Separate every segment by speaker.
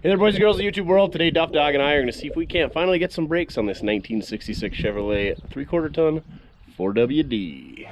Speaker 1: Hey there, boys and girls of the YouTube world. Today, Duff Dog and I are going to see if we can't finally get some brakes on this 1966 Chevrolet 3/4 ton 4WD.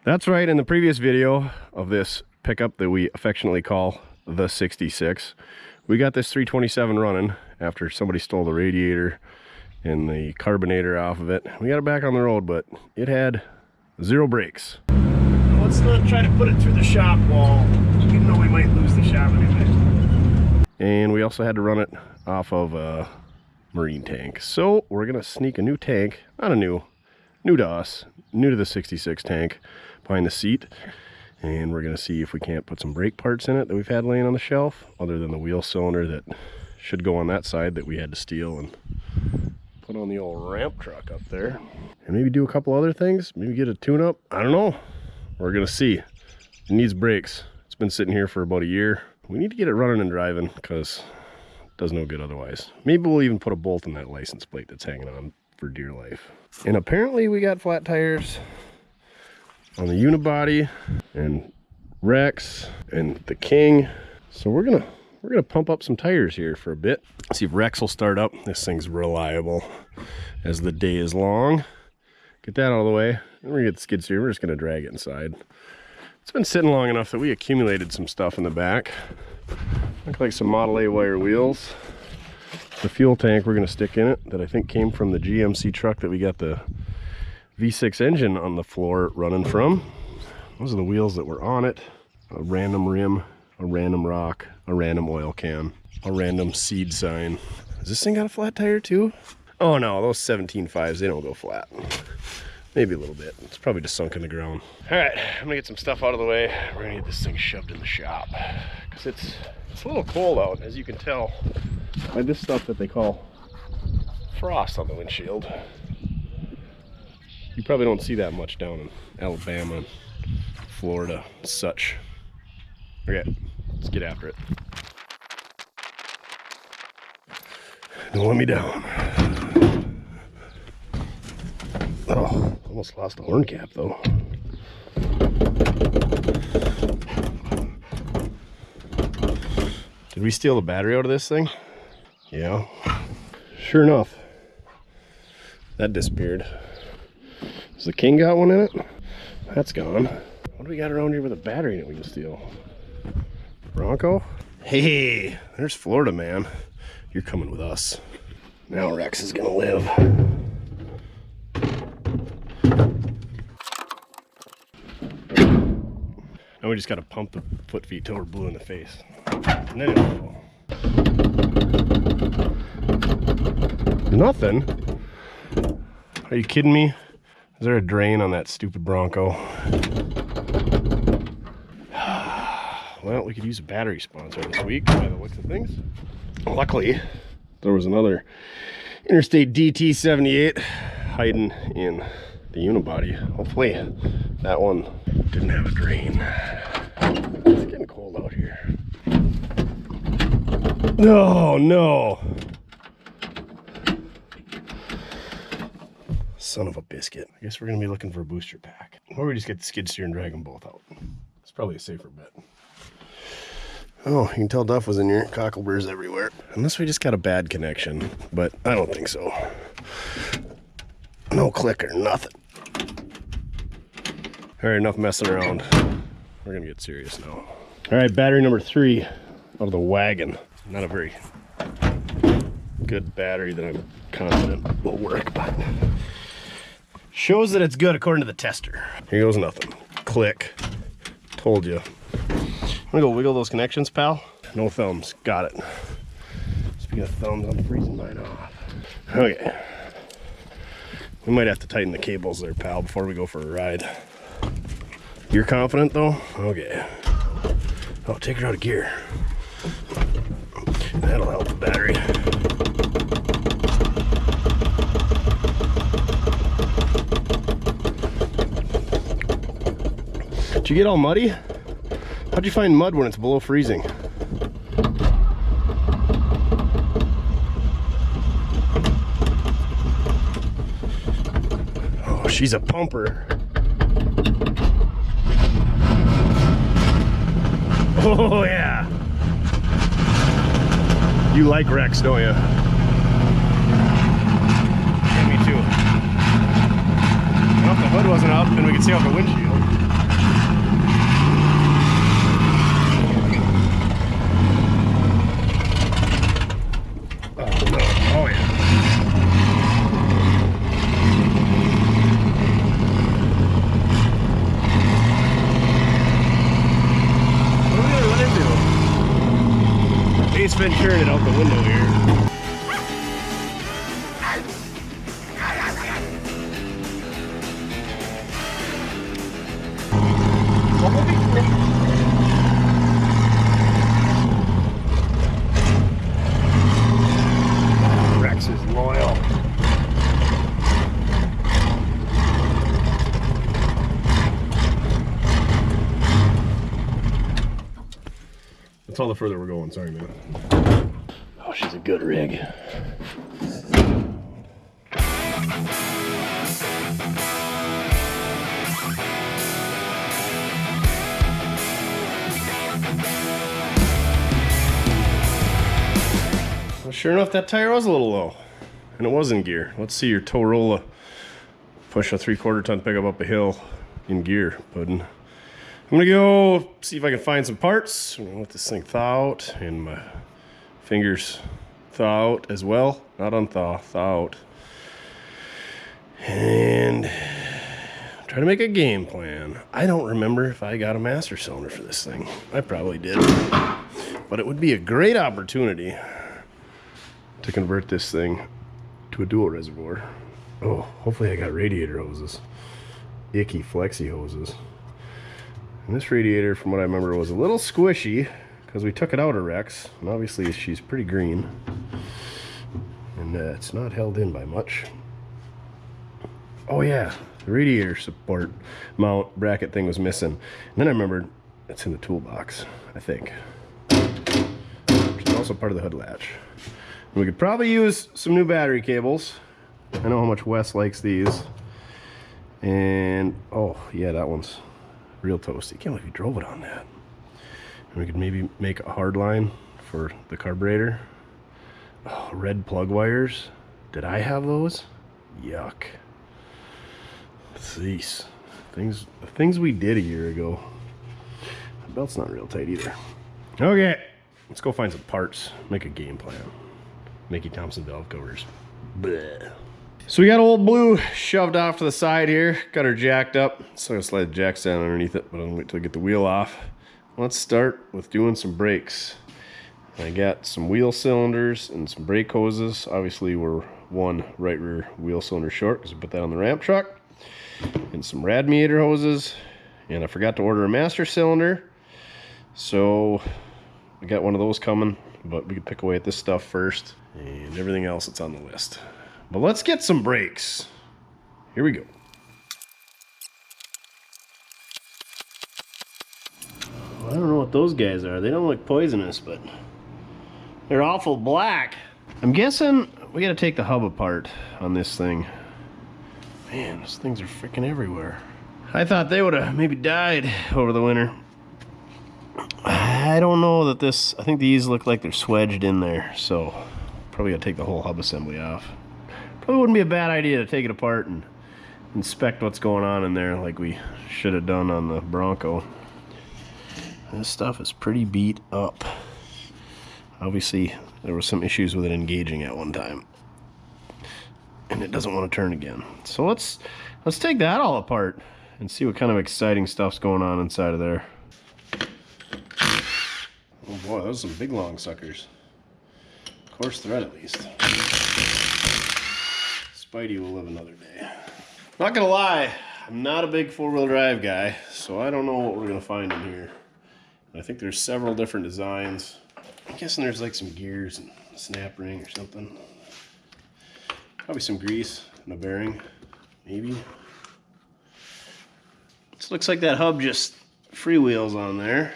Speaker 1: That's right, in the previous video of this pickup that we affectionately call the 66, we got this 327 running after somebody stole the radiator and the carbonator off of it. We got it back on the road, but it had zero brakes. Let's not try to put it through the shop wall, even though we might lose the shop anyway. And we also had to run it off of a marine tank. So we're gonna sneak a new tank, not a new to us, new to the 66 tank, behind the seat, and we're going to see if we can't put some brake parts in it that we've had laying on the shelf, other than the wheel cylinder that should go on that side that we had to steal and put on the old ramp truck up there, and maybe do a couple other things, maybe get a tune-up. I don't know, we're going to see. It needs brakes. It's been sitting here for about a year. We need to get it running and driving because it does no good otherwise. Maybe we'll even put a bolt in that license plate that's hanging on for dear life. And apparently we got flat tires on the unibody and Rex and the King, so we're gonna pump up some tires here for a bit, see if Rex will start up. This thing's reliable as the day is long. Get that out of the way, and we're gonna get the skid steer. We're just gonna drag it inside. It's been sitting long enough that we accumulated some stuff in the back. Look like some Model A wire wheels. The fuel tank we're gonna stick in it that I think came from the GMC truck that we got the V6 engine on the floor running from. Those are the wheels that were on it. A random rim, a random rock, a random oil can, a random seed sign. Has this thing got a flat tire too? Oh no, those 17.5s, they don't go flat. Maybe a little bit. It's probably just sunk in the ground. All right, I'm gonna get some stuff out of the way. We're gonna get this thing shoved in the shop because it's a little cold out, as you can tell by this stuff that they call frost on the windshield. You probably don't see that much down in Alabama and Florida and such. Okay, let's get after it. Don't let me down. Oh, almost lost the horn cap though. Did we steal the battery out of this thing? Yeah. Sure enough, that disappeared. Has the King got one in it? That's gone. What do we got around here with a battery that we can steal? Bronco? Hey, there's Florida, man. You're coming with us. Now Rex is gonna live. Now we just gotta pump the foot feet till we're blue in the face. And then it'll fall. Nothing? Are you kidding me? Is there a drain on that stupid Bronco? Well, we could use a battery sponsor this week by the looks of things. Luckily, there was another Interstate DT78 hiding in the unibody. Hopefully, that one didn't have a drain. It's getting cold out here. No, no. Son of a biscuit. I guess we're gonna be looking for a booster pack. Or we just get the skid steer and drag them both out. It's probably a safer bet. Oh, you can tell Duff was in here. Cockleburrs everywhere. Unless we just got a bad connection, but I don't think so. No click or nothing. All right, enough messing around. We're gonna get serious now. All right, battery number 3 out of the wagon. Not a very good battery that I'm confident will work, but shows that it's good according to the tester. Here goes nothing. Click. Told you. I'm gonna go wiggle those connections, pal. No thumbs. Got it. Speaking of thumbs, I'm freezing mine off. Okay. We might have to tighten the cables there, pal, before we go for a ride. You're confident, though? Okay. Oh, take her out of gear. That'll help the battery. Did you get all muddy? How'd you find mud when it's below freezing? Oh, she's a pumper. Oh yeah. You like wrecks, don't you? Yeah, me too. Well, if the hood wasn't up, then we could see out the windshield. Oh no. Oh yeah. What are we gonna run into? Ace Ventura it out the window here. Rex is loyal. That's all the further we're going, sorry man. Oh, she's a good rig. Well, sure enough, that tire was a little low, and it was in gear. Let's see your Torola push a 3/4 ton pickup up a hill in gear, puddin'. I'm gonna go see if I can find some parts. I'm gonna let this thing thaw out, and my fingers thaw out as well. Not unthaw, thaw out. And try to make a game plan. I don't remember if I got a master cylinder for this thing. I probably did. But it would be a great opportunity to convert this thing to a dual reservoir. Oh, hopefully I got radiator hoses. Icky flexi hoses. And this radiator, from what I remember, was a little squishy because we took it out of Rex. And obviously she's pretty green. And it's not held in by much. Oh yeah, the radiator support mount bracket thing was missing. And then I remembered it's in the toolbox, I think. Which is also part of the hood latch. And we could probably use some new battery cables. I know how much Wes likes these. And, oh yeah, that one's real toasty. Can't believe you drove it on that. And we could maybe make a hard line for the carburetor. Oh, red plug wires. Did I have those? Yuck. These things, the things we did a year ago. The belt's not real tight either. Okay, let's go find some parts. Make a game plan. Mickey Thompson valve covers. Bleh. So we got old Blue shoved off to the side here. Got her jacked up. So I'm gonna slide the jacks down underneath it, but I'm gonna wait till I get the wheel off. Let's start with doing some brakes. I got some wheel cylinders and some brake hoses. Obviously we're one right rear wheel cylinder short because we put that on the ramp truck. And some radiator hoses. And I forgot to order a master cylinder. So we got one of those coming, but we can pick away at this stuff first and everything else that's on the list. But let's get some brakes. Here we go. Well, I don't know what those guys are. They don't look poisonous, but they're awful black. I'm guessing we gotta take the hub apart on this thing. Man, those things are freaking everywhere. I thought they would have maybe died over the winter. I don't know that this, I think these look like they're swedged in there, so probably gotta take the whole hub assembly off. Probably wouldn't be a bad idea to take it apart and inspect what's going on in there like we should have done on the Bronco. This stuff is pretty beat up. Obviously, there were some issues with it engaging at one time. And it doesn't want to turn again. So let's take that all apart and see what kind of exciting stuff's going on inside of there. Oh boy, those are some big long suckers. Coarse thread at least. Spidey will live another day. Not gonna lie, I'm not a big four-wheel drive guy, so I don't know what we're gonna find in here. I think there's several different designs. I'm guessing there's like some gears and a snap ring or something. Probably some grease and a bearing, maybe. This looks like that hub just freewheels on there.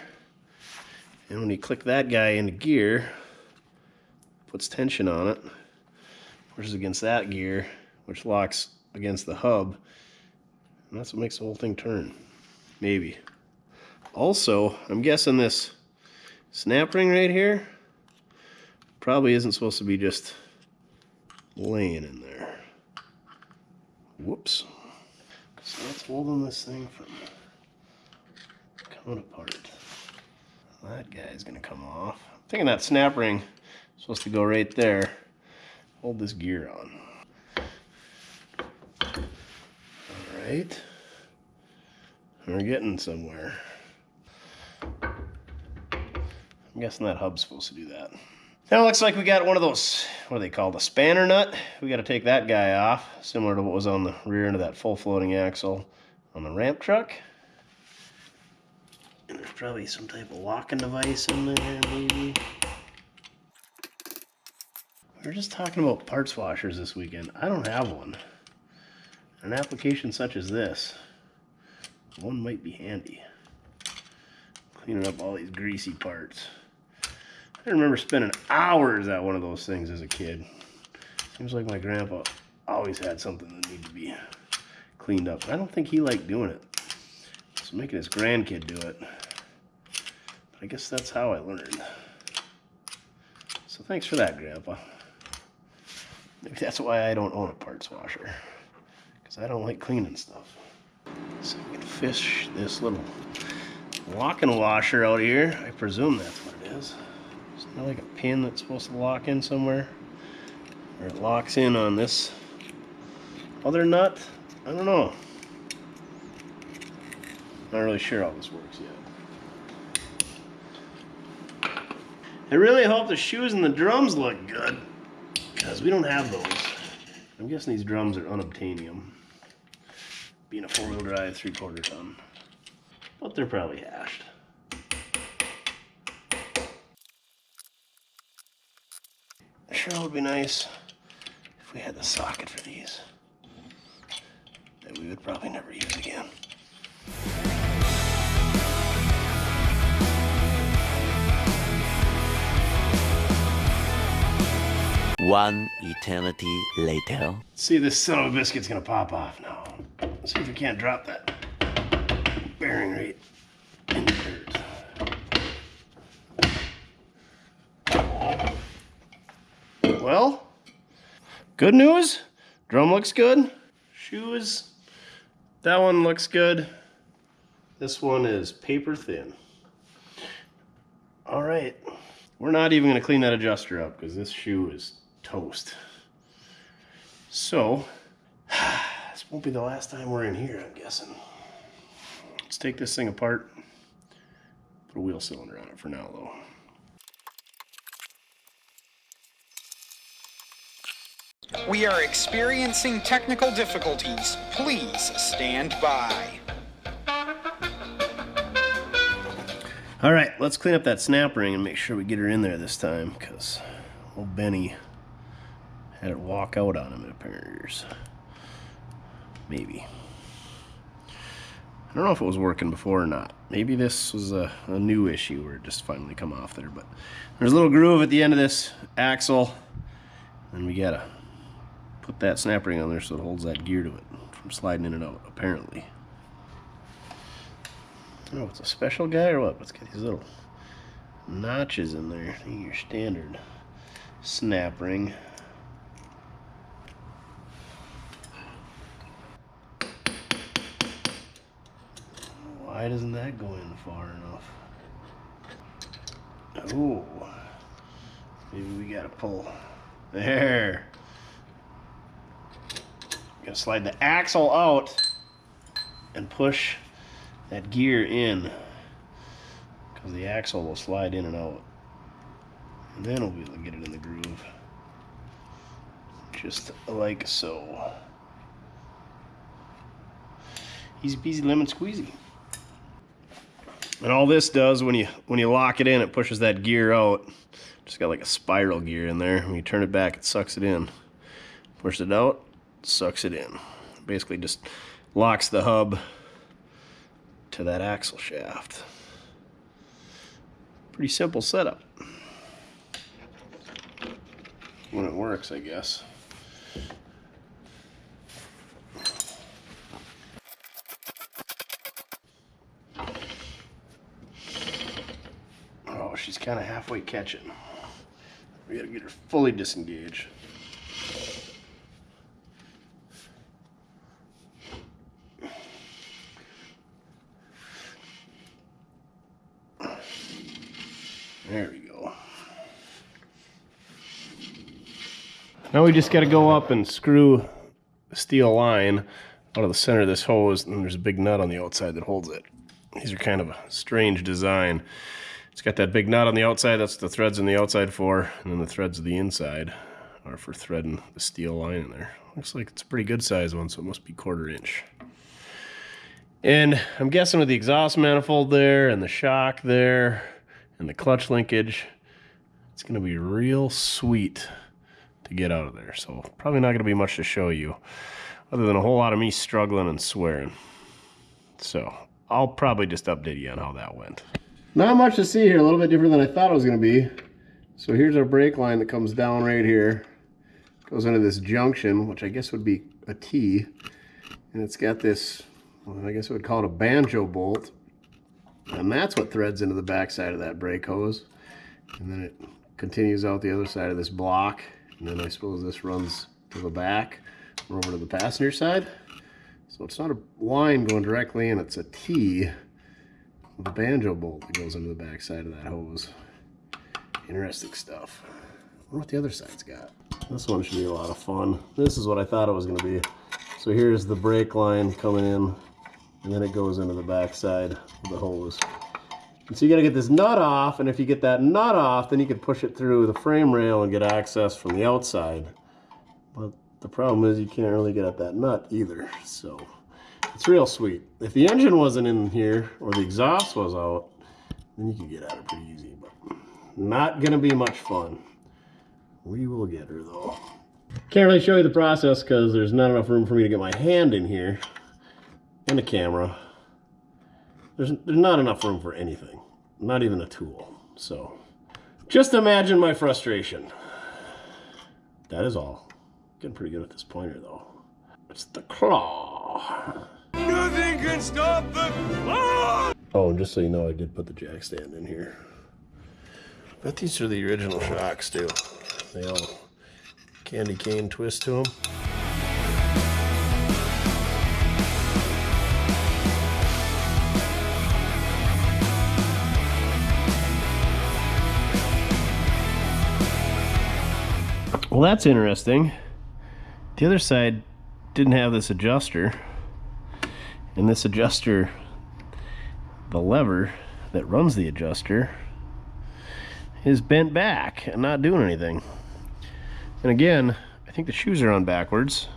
Speaker 1: And when you click that guy into gear, puts tension on it, pushes against that gear, which locks against the hub. And that's what makes the whole thing turn. Maybe. Also, I'm guessing this snap ring right here probably isn't supposed to be just laying in there. Whoops. So that's holding this thing from coming apart. That guy's gonna come off. I'm thinking that snap ring is supposed to go right there. Hold this gear on. Alright. We're getting somewhere. I'm guessing that hub's supposed to do that. Now it looks like we got one of those, what are they called, a spanner nut. We got to take that guy off, similar to what was on the rear end of that full floating axle on the ramp truck. And there's probably some type of locking device in there, maybe. We were just talking about parts washers this weekend. I don't have one. An application such as this, one might be handy. Cleaning up all these greasy parts. I remember spending hours at one of those things as a kid. Seems like my grandpa always had something that needed to be cleaned up. I don't think he liked doing it. So making his grandkid do it. But I guess that's how I learned. So thanks for that, Grandpa. Maybe that's why I don't own a parts washer. Because I don't like cleaning stuff. So we can fish this little locking washer out here. I presume that's what it is. Isn't there like a pin that's supposed to lock in somewhere? Or it locks in on this other nut? I don't know. Not really sure how this works yet. I really hope the shoes and the drums look good, because we don't have those. I'm guessing these drums are unobtainium, being a 4-wheel drive 3/4 ton. But they're probably hashed. Sure would be nice if we had the socket for these that we would probably never use again.
Speaker 2: One eternity later.
Speaker 1: Let's see if this son of a biscuit's gonna pop off now. Let's see if we can't drop that bearing right in the dirt. Well, good news. Drum looks good. Shoes, that one looks good. This one is paper thin. All right, we're not even gonna clean that adjuster up because this shoe is toast. So, this won't be the last time we're in here, I'm guessing. Let's take this thing apart. Put a wheel cylinder on it for now, though.
Speaker 3: We are experiencing technical difficulties. Please stand by.
Speaker 1: All right, let's clean up that snap ring and make sure we get her in there this time, because old Benny had it walk out on him, it appears. Maybe. I don't know if it was working before or not. Maybe this was a new issue where it just finally come off there, but there's a little groove at the end of this axle, and we gotta put that snap ring on there so it holds that gear to it from sliding in and out, apparently. Oh, it's a special guy or what? It's got these little notches in there. Your standard snap ring. Why doesn't that go in far enough? Oh, maybe we gotta pull. There. Gotta slide the axle out and push that gear in, because the axle will slide in and out, and then we'll be able to get it in the groove, just like so. Easy peasy lemon squeezy. And all this does, when you lock it in, it pushes that gear out. Just got like a spiral gear in there. When you turn it back, it sucks it in. Push it out, sucks it in. Basically just locks the hub to that axle shaft. Pretty simple setup. When it works, I guess. Oh, she's kind of halfway catching. We gotta get her fully disengaged. There we go. Now we just got to go up and screw the steel line out of the center of this hose, and there's a big nut on the outside that holds it. These are kind of a strange design. It's got that big nut on the outside, that's the threads on the outside for, and then the threads on the inside are for threading the steel line in there. Looks like it's a pretty good size one, so it must be 1/4 inch. And I'm guessing with the exhaust manifold there, and the shock there, and the clutch linkage, it's going to be real sweet to get out of there. So probably not going to be much to show you other than a whole lot of me struggling and swearing. So I'll probably just update you on how that went. Not much to see here, a little bit different than I thought it was going to be. So here's our brake line that comes down right here. Goes into this junction, which I guess would be a T. And it's got this, well, I guess I would call it a banjo bolt. And that's what threads into the back side of that brake hose. And then it continues out the other side of this block. And then I suppose this runs to the back or over to the passenger side. So it's not a line going directly in, it's a T with a banjo bolt that goes into the back side of that hose. Interesting stuff. I wonder what the other side's got. This one should be a lot of fun. This is what I thought it was going to be. So here's the brake line coming in, and then it goes into the back side of the hose. And so you got to get this nut off, and if you get that nut off, then you can push it through the frame rail and get access from the outside. But the problem is you can't really get at that nut either. So it's real sweet. If the engine wasn't in here or the exhaust was out, then you can get at it pretty easy. But not going to be much fun. We will get her though. Can't really show you the process because there's not enough room for me to get my hand in here and the camera. There's not enough room for anything, not even a tool. So just imagine my frustration. That is all. Getting pretty good at this pointer though. It's the claw. Nothing can stop the claw. Oh, and just so you know, I did put the jack stand in here. But these are the original shocks too. They all candy cane twist to them. Well, that's interesting. The other side didn't have this adjuster, and this adjuster, the lever that runs the adjuster, is bent back and not doing anything. And again, I think the shoes are on backwards.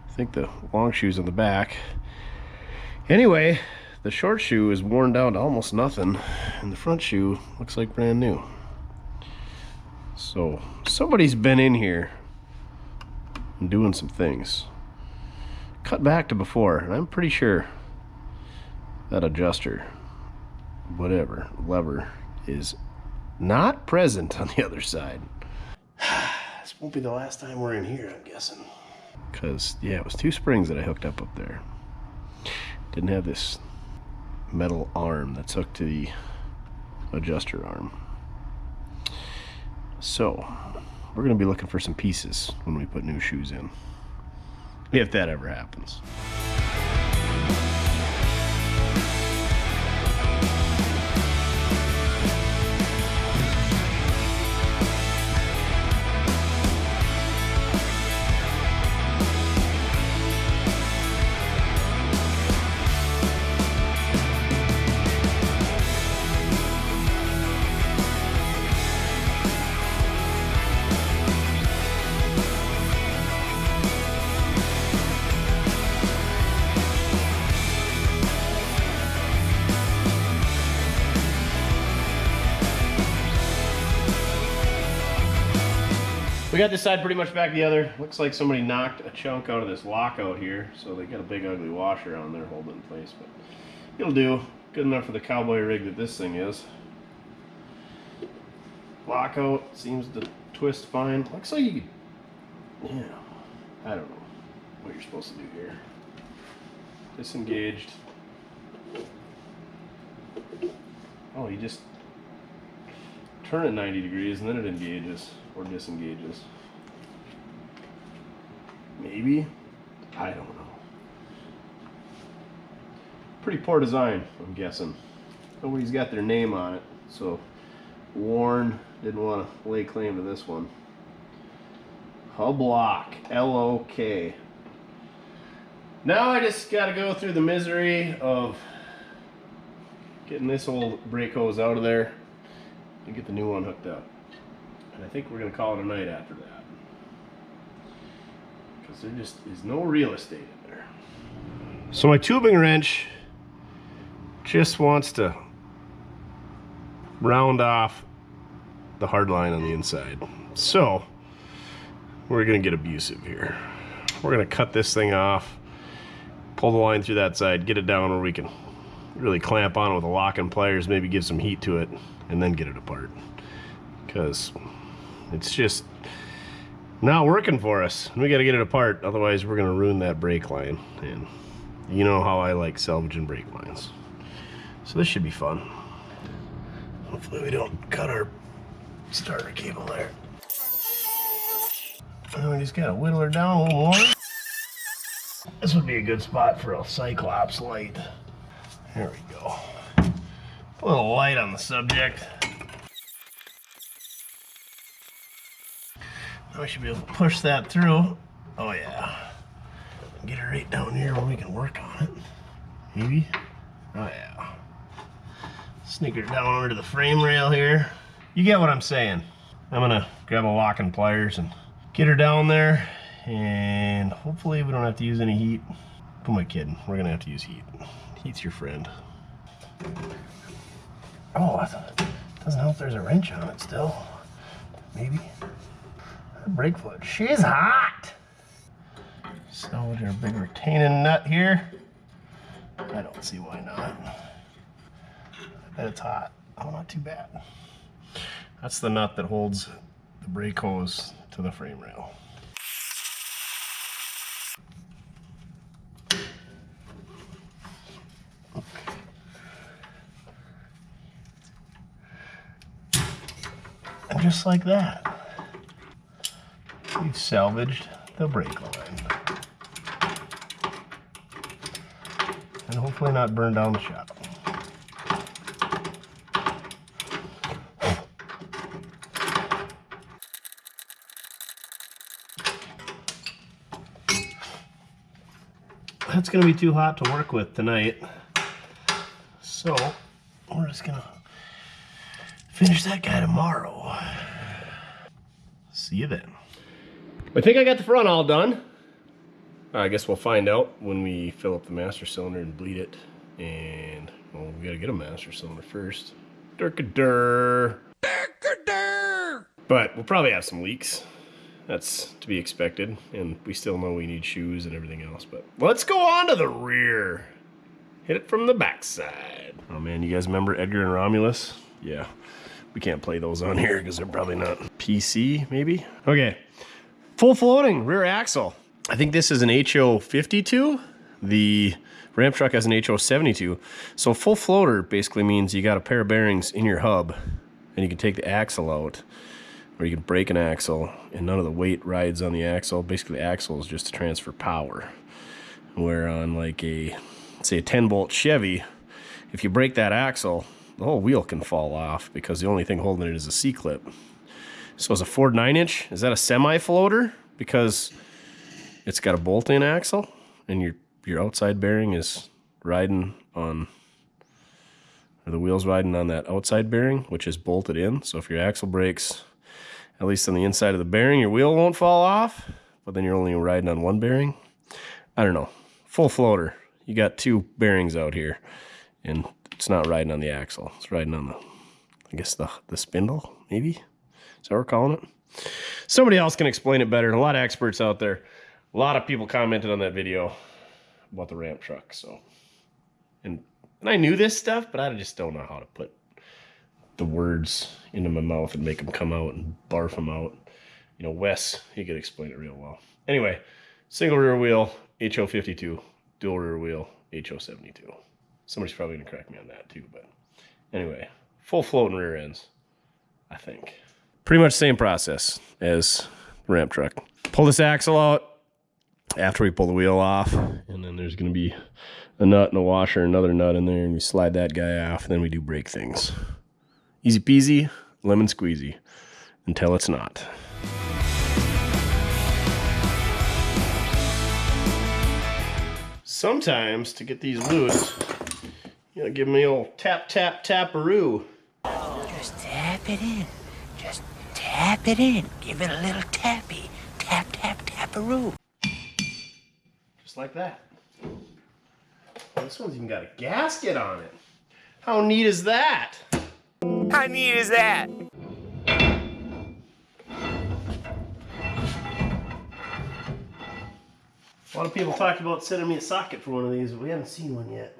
Speaker 1: I think the long shoe's on the back. Anyway, the short shoe is worn down to almost nothing, and the front shoe looks like brand new. So somebody's been in here and doing some things. Cut back to before, and I'm pretty sure that adjuster, whatever, lever, is not present on the other side. This won't be the last time we're in here, I'm guessing. Because, yeah, it was 2 springs that I hooked up there. Didn't have this metal arm that's hooked to the adjuster arm. So, we're going to be looking for some pieces when we put new shoes in. If that ever happens. We got this side pretty much back together. Looks like somebody knocked a chunk out of this lockout here, so they got a big ugly washer on there holding it in place, but it'll do. Good enough for the cowboy rig that this thing is. Lockout seems to twist fine. Looks like you could, yeah, I don't know what you're supposed to do here. Disengaged. Oh, you just turn it 90 degrees and then it engages or disengages. Maybe? I don't know. Pretty poor design, I'm guessing. Nobody's got their name on it, so Warren didn't want to lay claim to this one. Hub lock, L-O-K. Now I just got to go through the misery of getting this old brake hose out of there and get the new one hooked up. And I think we're going to call it a night after that. Because there just is no real estate in there. So my tubing wrench just wants to round off the hard line on the inside. So we're going to get abusive here. We're going to cut this thing off, pull the line through that side, get it down where we can really clamp on it with a lock and pliers, maybe give some heat to it, and then get it apart. Because it's just not working for us. We got to get it apart, otherwise we're going to ruin that brake line. And you know how I like salvaging brake lines. So this should be fun. Hopefully we don't cut our starter cable there. And we just got to whittle her down a little more. This would be a good spot for a Cyclops light. There we go. Put a little light on the subject. Now we should be able to push that through. Oh yeah. Get her right down here where we can work on it. Maybe. Oh yeah. Sneak her down under the frame rail here. You get what I'm saying. I'm gonna grab a lock and pliers and get her down there, and hopefully we don't have to use any heat. Who am I kidding? We're gonna have to use heat. Heat's your friend. Oh, it doesn't help there's a wrench on it still. Maybe. That brake fluid, she's hot! Salvage our big retaining nut here. I don't see why not. I bet it's hot. Oh, not too bad. That's the nut that holds the brake hose to the frame rail. And just like that, we've salvaged the brake line. And hopefully not burn down the shop. That's going to be too hot to work with tonight, so we're just going to finish that guy tomorrow. See you then. I think I got the front all done. I guess we'll find out when we fill up the master cylinder and bleed it. And, well, we got to get a master cylinder first. Durka-dur. Durka-dur. But we'll probably have some leaks. That's to be expected, and we still know we need shoes and everything else, but let's go on to the rear. Hit it from the backside. Oh man, you guys remember Edgar and Romulus? Yeah, we can't play those on here because they're probably not PC, maybe? Okay, full floating rear axle. I think this is an HO52. The Ram truck has an HO72. So full floater basically means you got a pair of bearings in your hub, and you can take the axle out. Or you can break an axle and none of the weight rides on the axle. Basically the axle is just to transfer power. Where on like a, say a 10-bolt Chevy, if you break that axle, the whole wheel can fall off because the only thing holding it is a C-clip. So as a Ford 9-inch, is that a semi-floater? Because it's got a bolt-in axle and your outside bearing is riding on, or the wheel's riding on that outside bearing, which is bolted in. So if your axle breaks, at least on the inside of the bearing, your wheel won't fall off, but then you're only riding on one bearing. I don't know. Full floater. You got two bearings out here, and it's not riding on the axle. It's riding on the, I guess the spindle, maybe? Is that what we're calling it? somebody else can explain it better. A lot of experts out there. A lot of people commented on that video about the ramp truck. So, and I knew this stuff, but I just don't know how to put the words into my mouth and make them come out and barf them out. You know, Wes, he could explain it real well. Anyway, single rear wheel, HO52, dual rear wheel, HO72. Somebody's probably gonna correct me on that too, but anyway, full floating rear ends, I think. Pretty much same process as the ramp truck. Pull this axle out after we pull the wheel off, and then there's gonna be a nut and a washer, another nut in there, and we slide that guy off, and then we do brake things. Easy peasy, lemon squeezy, until it's not. Sometimes, to get these loose, you gotta give them the old tap, tap, tap-a-roo.
Speaker 4: Just tap it in. Just tap it in. Give it a little tappy. Tap, tap, tap-a-roo.
Speaker 1: Just like that. This one's even got a gasket on it. How neat is that?
Speaker 4: How neat is that?
Speaker 1: A lot of people talk about sending me a socket for one of these, but we haven't seen one yet.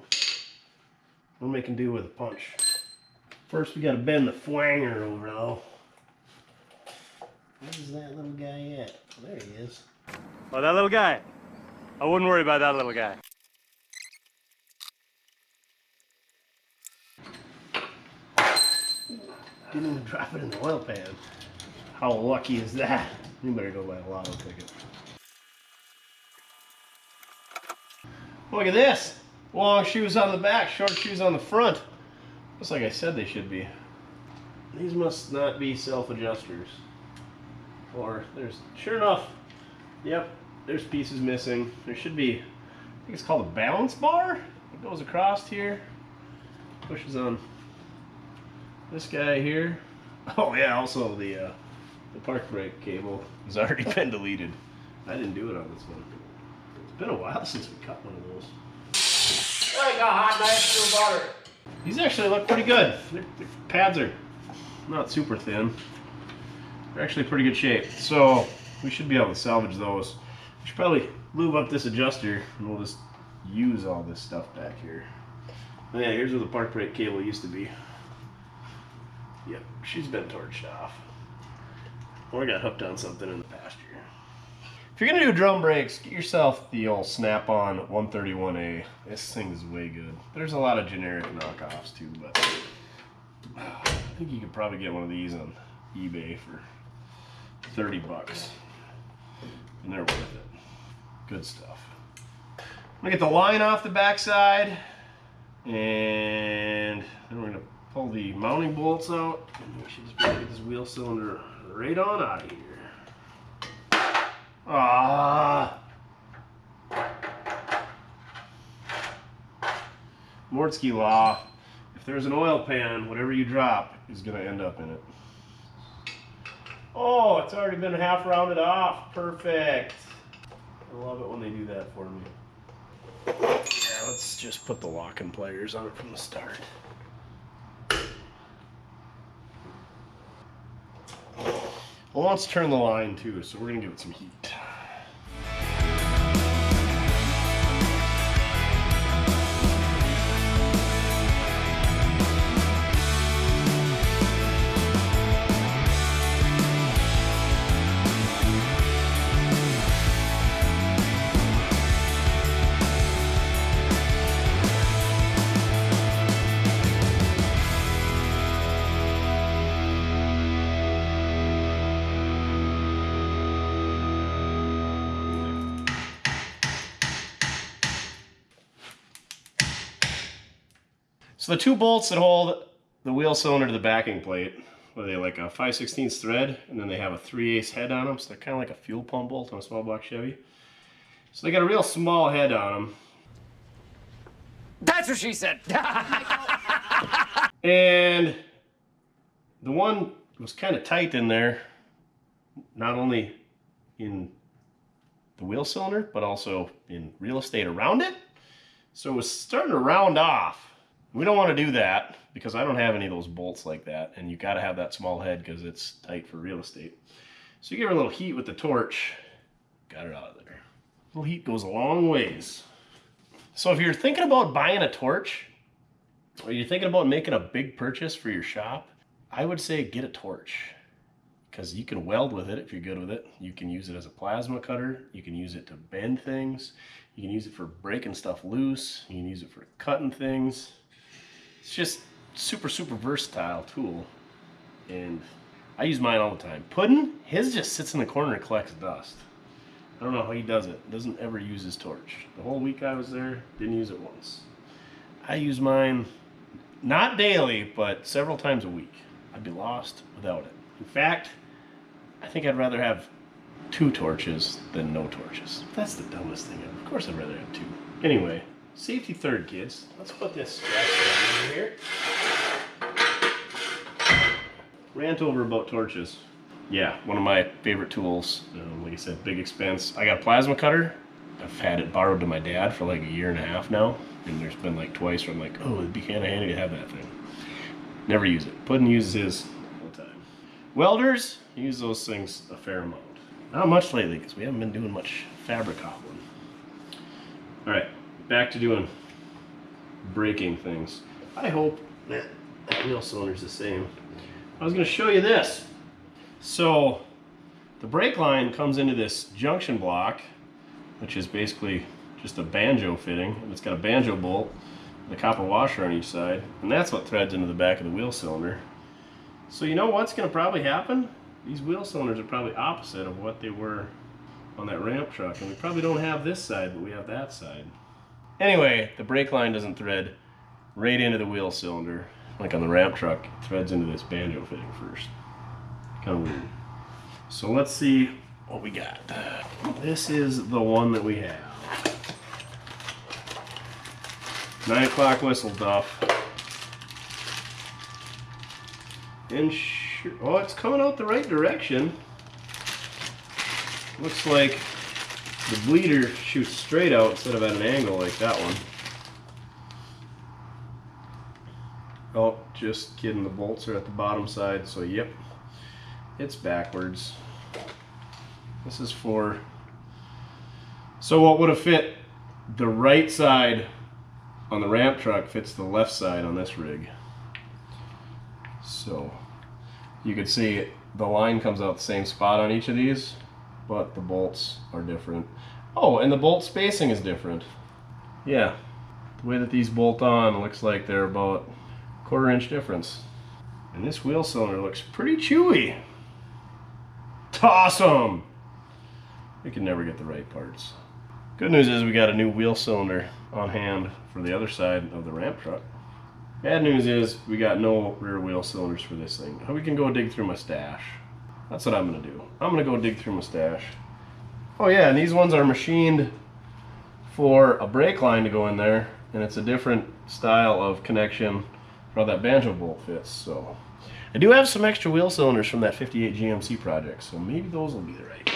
Speaker 1: We're making do with a punch. First, we gotta bend the flanger over though. Where's that little guy at? Oh, there he is.
Speaker 5: Oh, that little guy. I wouldn't worry about that little guy.
Speaker 1: Didn't even drop it in the oil pan. How lucky is that? You better go buy a lotto ticket. Look at this. Long shoes on the back, short shoes on the front. Just like I said they should be. These must not be self-adjusters. Or there's, sure enough, yep, there's pieces missing. There should be, I think it's called a balance bar. It goes across here, pushes on this guy here. Oh yeah, also the park brake cable has already been deleted. I didn't do it on this one. It's been a while since we cut one of those. Like a hot knife through butter. These actually look pretty good. Their pads are not super thin. They're actually pretty good shape. So we should be able to salvage those. We should probably lube up this adjuster and we'll just use all this stuff back here. Oh yeah, here's where the park brake cable used to be. Yep, she's been torched off. Or got hooked on something in the pasture. If you're gonna do drum brakes, get yourself the old Snap-on 131A. This thing is way good. There's a lot of generic knockoffs too, but I think you could probably get one of these on eBay for 30 bucks. And they're worth it. Good stuff. I'm gonna get the line off the backside, and then we're gonna pull the mounting bolts out, and we should just be able to get this wheel cylinder right on out of here. Ah. Mortske law. If there's an oil pan, whatever you drop is going to end up in it. Oh, it's already been half rounded off. Perfect. I love it when they do that for me. Yeah, let's just put the locking pliers on it from the start. Well, let's turn the line too, so we're going to give it some heat. So the two bolts that hold the wheel cylinder to the backing plate, are they like a 5/16 thread, and then they have a 3/8 head on them, so they're kind of like a fuel pump bolt on a small block Chevy. So they got a real small head on them.
Speaker 4: That's what she said.
Speaker 1: And the one was kind of tight in there, not only in the wheel cylinder, but also in real estate around it. So it was starting to round off. We don't want to do that because I don't have any of those bolts like that, and you got to have that small head because it's tight for real estate. So you give her a little heat with the torch. Got it out of there. A little heat goes a long ways. So if you're thinking about buying a torch, or you're thinking about making a big purchase for your shop, I would say get a torch. Because you can weld with it if you're good with it. You can use it as a plasma cutter. You can use it to bend things. You can use it for breaking stuff loose. You can use it for cutting things. It's just super, super versatile tool. And I use mine all the time. Puddin', his just sits in the corner and collects dust. I don't know how he does it. Doesn't ever use his torch. The whole week I was there, didn't use it once. I use mine, not daily, but several times a week. I'd be lost without it. In fact, I think I'd rather have 2 torches than no torches. That's the dumbest thing ever. Of course I'd rather have 2. Anyway, safety third, kids. Let's put this scratch over here. Rant over about torches. Yeah, one of my favorite tools. Like I said, big expense. I got a plasma cutter. I've had it borrowed to my dad for like a year and a half now. And there's been like twice where I'm like, oh, it'd be kind of handy to have that thing. Never use it. Puddin' uses his all the time. Welders use those things a fair amount. Not much lately because we haven't been doing much fabric hobbling. Alright, back to doing braking things. I hope that wheel cylinder's the same. I was going to show you this. So the brake line comes into this junction block, which is basically just a banjo fitting, and it's got a banjo bolt and a copper washer on each side, and that's what threads into the back of the wheel cylinder. So you know what's going to probably happen? These wheel cylinders are probably opposite of what they were on that ramp truck, and we probably don't have this side, but we have that side. Anyway, the brake line doesn't thread right into the wheel cylinder like on the ramp truck. It threads into this banjo fitting first. Kind of weird. So let's see what we got. This is the one that we have. 9 o'clock whistle, Duff. And sure, oh, it's coming out the right direction. Looks like the bleeder shoots straight out instead of at an angle like that one. Oh, just kidding, the bolts are at the bottom side, so yep, it's backwards. This is for, so what would have fit the right side on the ramp truck fits the left side on this rig. So you could see the line comes out the same spot on each of these, but the bolts are different. Oh, and the bolt spacing is different. Yeah, the way that these bolt on looks like they're about a 1/4 inch difference. And this wheel cylinder looks pretty chewy. Awesome! We can never get the right parts. Good news is we got a new wheel cylinder on hand for the other side of the ramp truck. Bad news is we got no rear wheel cylinders for this thing. We can go dig through my stash. That's what I'm gonna do. I'm gonna go dig through my stash. Oh yeah, and these ones are machined for a brake line to go in there, and it's a different style of connection for how that banjo bolt fits. So I do have some extra wheel cylinders from that 58 GMC project, so maybe those will be the right.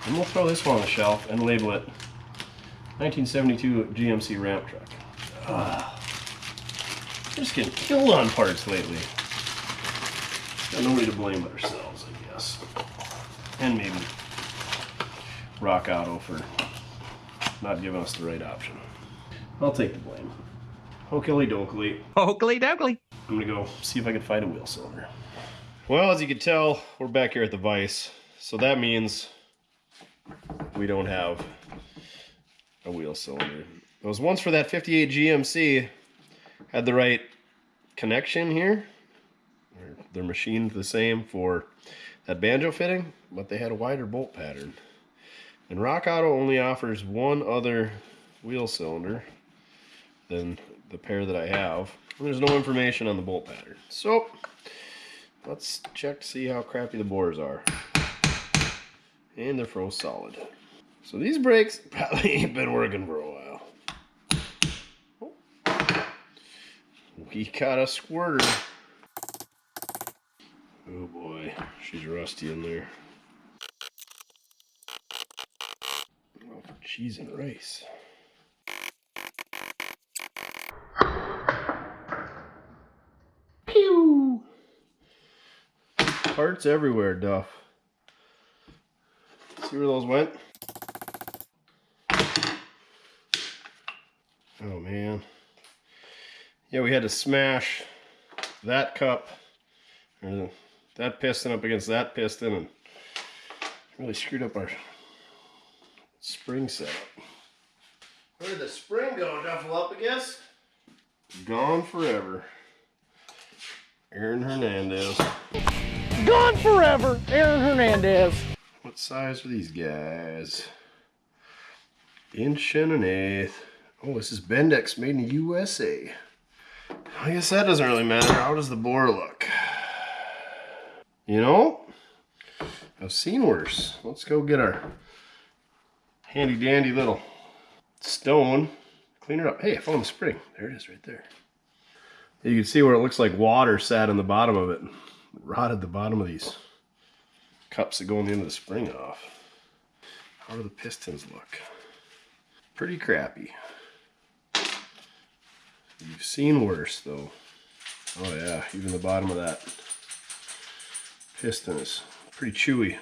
Speaker 1: And we'll throw this one on the shelf and label it 1972 GMC ramp truck. We're just getting killed on parts lately. Got nobody to blame but ourselves, I guess. And maybe Rock Auto for not giving us the right option. I'll take the blame. Hokily dokily.
Speaker 4: Oakley dokley.
Speaker 1: I'm gonna go see if I can find a wheel cylinder. Well, as you can tell, we're back here at the vise. So that means we don't have a wheel cylinder. Those ones for that 58 GMC had the right connection here. They're machined the same for that banjo fitting, but they had a wider bolt pattern. And Rock Auto only offers one other wheel cylinder than the pair that I have. And there's no information on the bolt pattern. So let's check to see how crappy the bores are. And they're froze solid. So these brakes probably ain't been working for a while. We got a squirter. Oh boy, she's rusty in there. Oh, for cheese and rice. Pew! Parts everywhere, Duff. See where those went? Oh man. Yeah, we had to smash that cup, or that piston up against that piston, and really screwed up our spring setup. Where did the spring go, Duffel, up against? Gone forever. Aaron Hernandez.
Speaker 6: Gone forever, Aaron Hernandez.
Speaker 1: What size are these guys? 1.1 inch. Oh, this is Bendix, made in the USA. I guess that doesn't really matter. How does the bore look? You know, I've seen worse. Let's go get our handy dandy little stone, clean it up. Hey, I found the spring. There it is right there. You can see where it looks like water sat in the bottom of it. It rotted the bottom of these cups that go in the end of the spring off. How do the pistons look? Pretty crappy. You've seen worse though. Oh yeah, even the bottom of that piston is pretty chewy.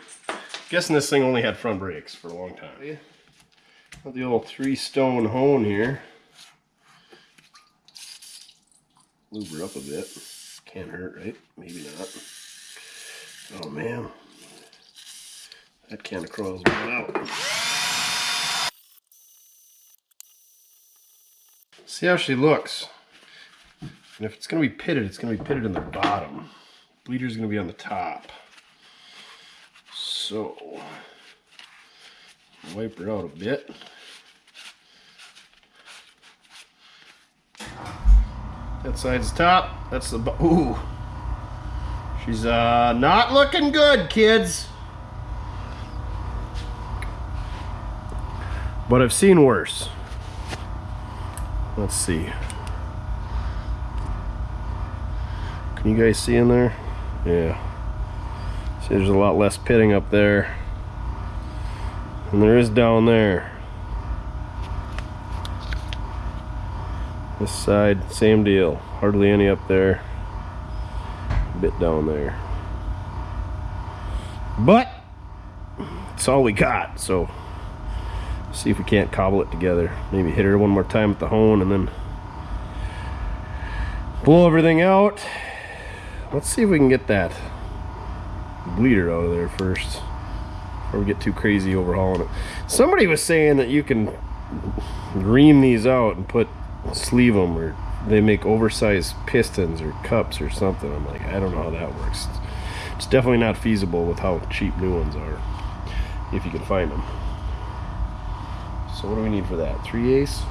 Speaker 1: Guessing this thing only had front brakes for a long time. Got the old 3-stone hone here. Lube her up a bit. Can't hurt, right? Maybe not. Oh man. That kind of crawls me out. See how she looks. And if it's going to be pitted, it's going to be pitted in the bottom. Bleeder's going to be on the top. So, wipe her out a bit. That side's top. That's the ooh. She's not looking good, kids. But I've seen worse. Let's see. Can you guys see in there? Yeah. See, there's a lot less pitting up there than there is down there. This side, same deal. Hardly any up there. A bit down there. But it's all we got, so see if we can't cobble it together. Maybe hit her one more time with the hone and then blow everything out. Let's see if we can get that bleeder out of there first before we get too crazy overhauling it. Somebody was saying that you can ream these out and sleeve them, or they make oversized pistons or cups or something. I'm like, I don't know how that works. It's definitely not feasible with how cheap new ones are, if you can find them. So what do we need for that? 3/8?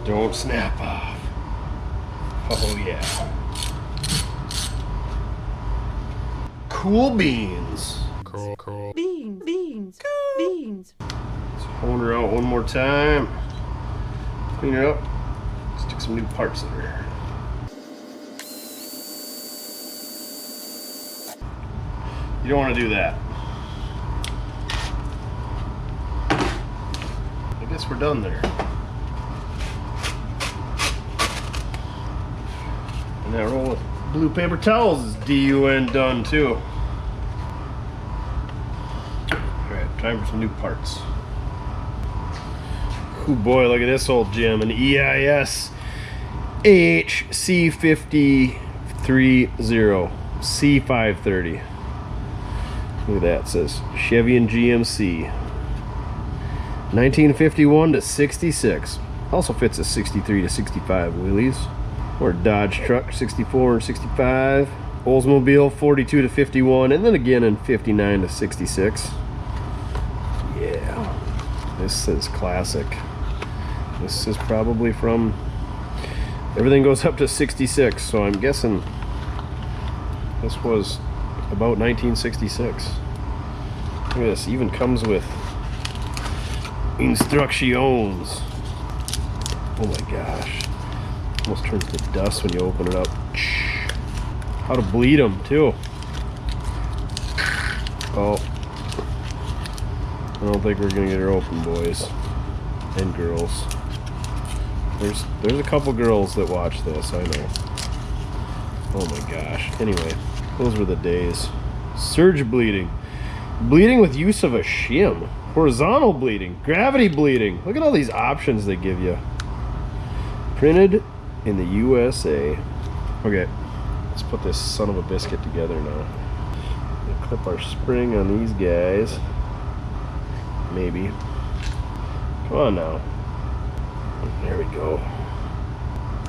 Speaker 1: Don't snap off. Oh yeah. Cool beans. Cool.
Speaker 7: Beans.
Speaker 1: Let's hone her out one more time. Clean her up. Stick some new parts in her. You don't want to do that. I guess we're done there. And that roll of blue paper towels is DUN done too. Alright, time for some new parts. Oh boy, look at this old gem, an EIS AHC5030 C530. Look at that, it says Chevy and GMC 1951 to 66. Also fits a 63 to 65 wheelies. Or Dodge truck 64 and 65. Oldsmobile 42 to 51, and then again in 59 to 66. Yeah, this is classic. This is probably from, everything goes up to 66, so I'm guessing this was about 1966. Look at this, even comes with instructions. Oh my gosh. Almost turns to dust when you open it up. How to bleed them too. Oh, I don't think we're gonna get her open, boys and girls. There's a couple girls that watch this, I know. Oh my gosh. Anyway, Those were the days. Surge bleeding. Bleeding with use of a shim. Horizontal bleeding. Gravity bleeding. Look at all these options they give you. Printed in the USA. Okay, let's put this son of a biscuit together now. We'll clip our spring on these guys. Maybe. Come on now. There we go.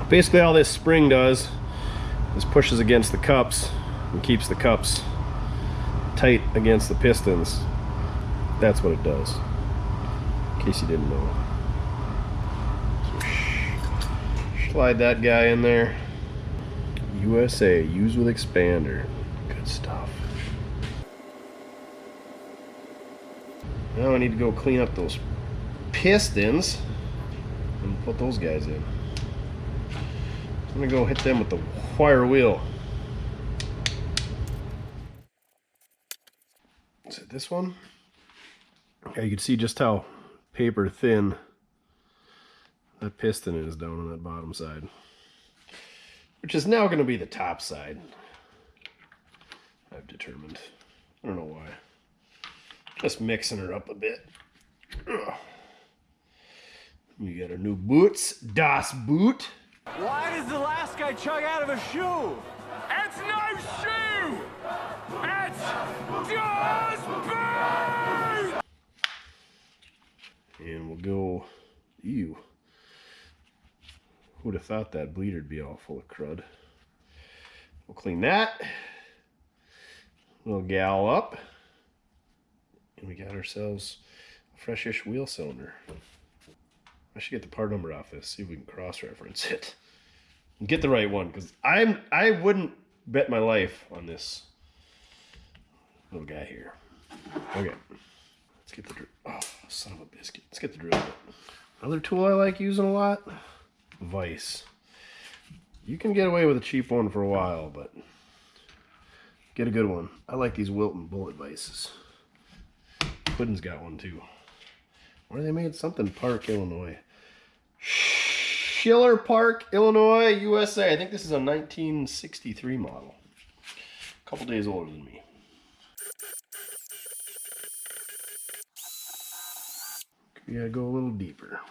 Speaker 1: Basically all this spring does is pushes against the cups and keeps the cups tight against the pistons. That's what it does, in case you didn't know. So slide that guy in there. USA, use with expander. Good stuff. Now I need to go clean up those pistons and put those guys in. I'm gonna go hit them with the wire wheel. Is it this one? Yeah, you can see just how paper thin that piston is down on that bottom side, which is now going to be the top side, I've determined. I don't know why. Just mixing her up a bit. Ugh. You got our new boots, Das Boot.
Speaker 5: Why does the last guy chug out of a shoe? It's no shoe! It's just boot!
Speaker 1: And we'll go, ew. Who'd have thought that bleeder'd be all full of crud. We'll clean that. Little gal up. And we got ourselves a freshish wheel cylinder. I should get the part number off this, see if we can cross-reference it. And get the right one, because I wouldn't bet my life on this little guy here. Okay. Let's get the drill. Oh, son of a biscuit. Let's get the drill bit. Another tool I like using a lot, vise. You can get away with a cheap one for a while, but get a good one. I like these Wilton bullet vices. Puddin's got one too. Where they made something Park, Illinois. Schiller Park, Illinois, USA. I think this is a 1963 model. A couple days older than me. We gotta go a little deeper.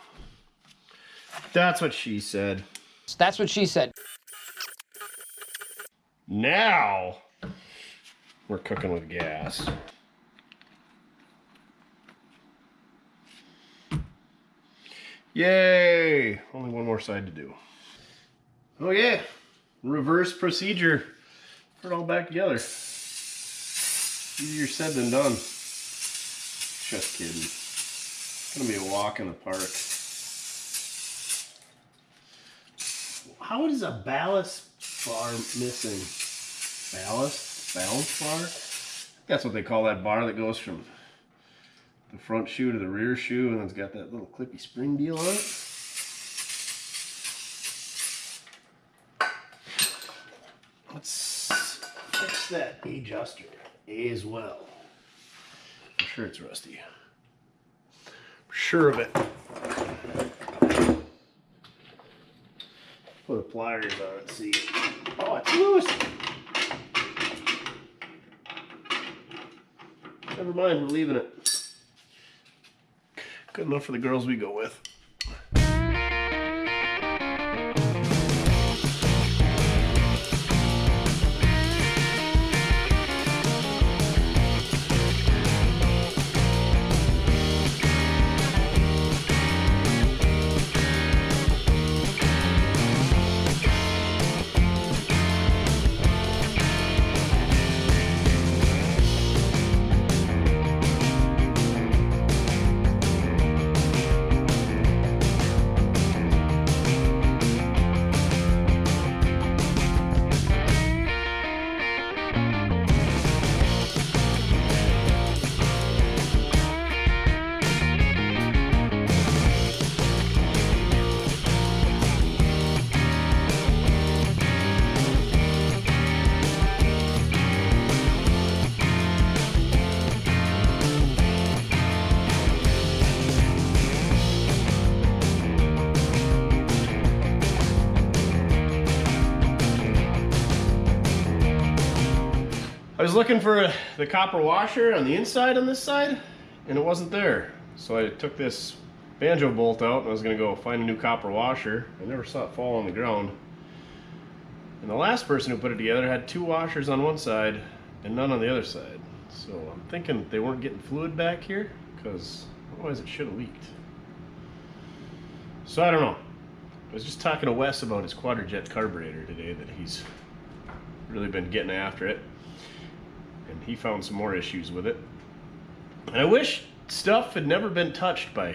Speaker 1: That's what she said.
Speaker 6: That's what she said.
Speaker 1: Now we're cooking with gas. Yay! Only one more side to do. Oh yeah, reverse procedure. Put it all back together. Easier said than done. Just kidding. It's gonna be a walk in the park. How is a ballast bar missing? Balance bar? That's what they call that bar that goes from the front shoe to the rear shoe, and it's got that little clippy spring deal on it. Let's fix that adjuster as well. I'm sure it's rusty. I'm sure of it. Put the pliers on it, see. Oh, it's loose! Never mind, we're leaving it. Good enough for the girls we go with. was looking for the copper washer on the inside on this side, and it wasn't there. So I took this banjo bolt out and I was gonna go find a new copper washer. I never saw it fall on the ground. And the last person who put it together had 2 washers on one side and none on the other side. So I'm thinking they weren't getting fluid back here, because otherwise it should have leaked. So I don't know. I was just talking to Wes about his quadrajet carburetor today, that he's really been getting after it. And he found some more issues with it. And I wish stuff had never been touched by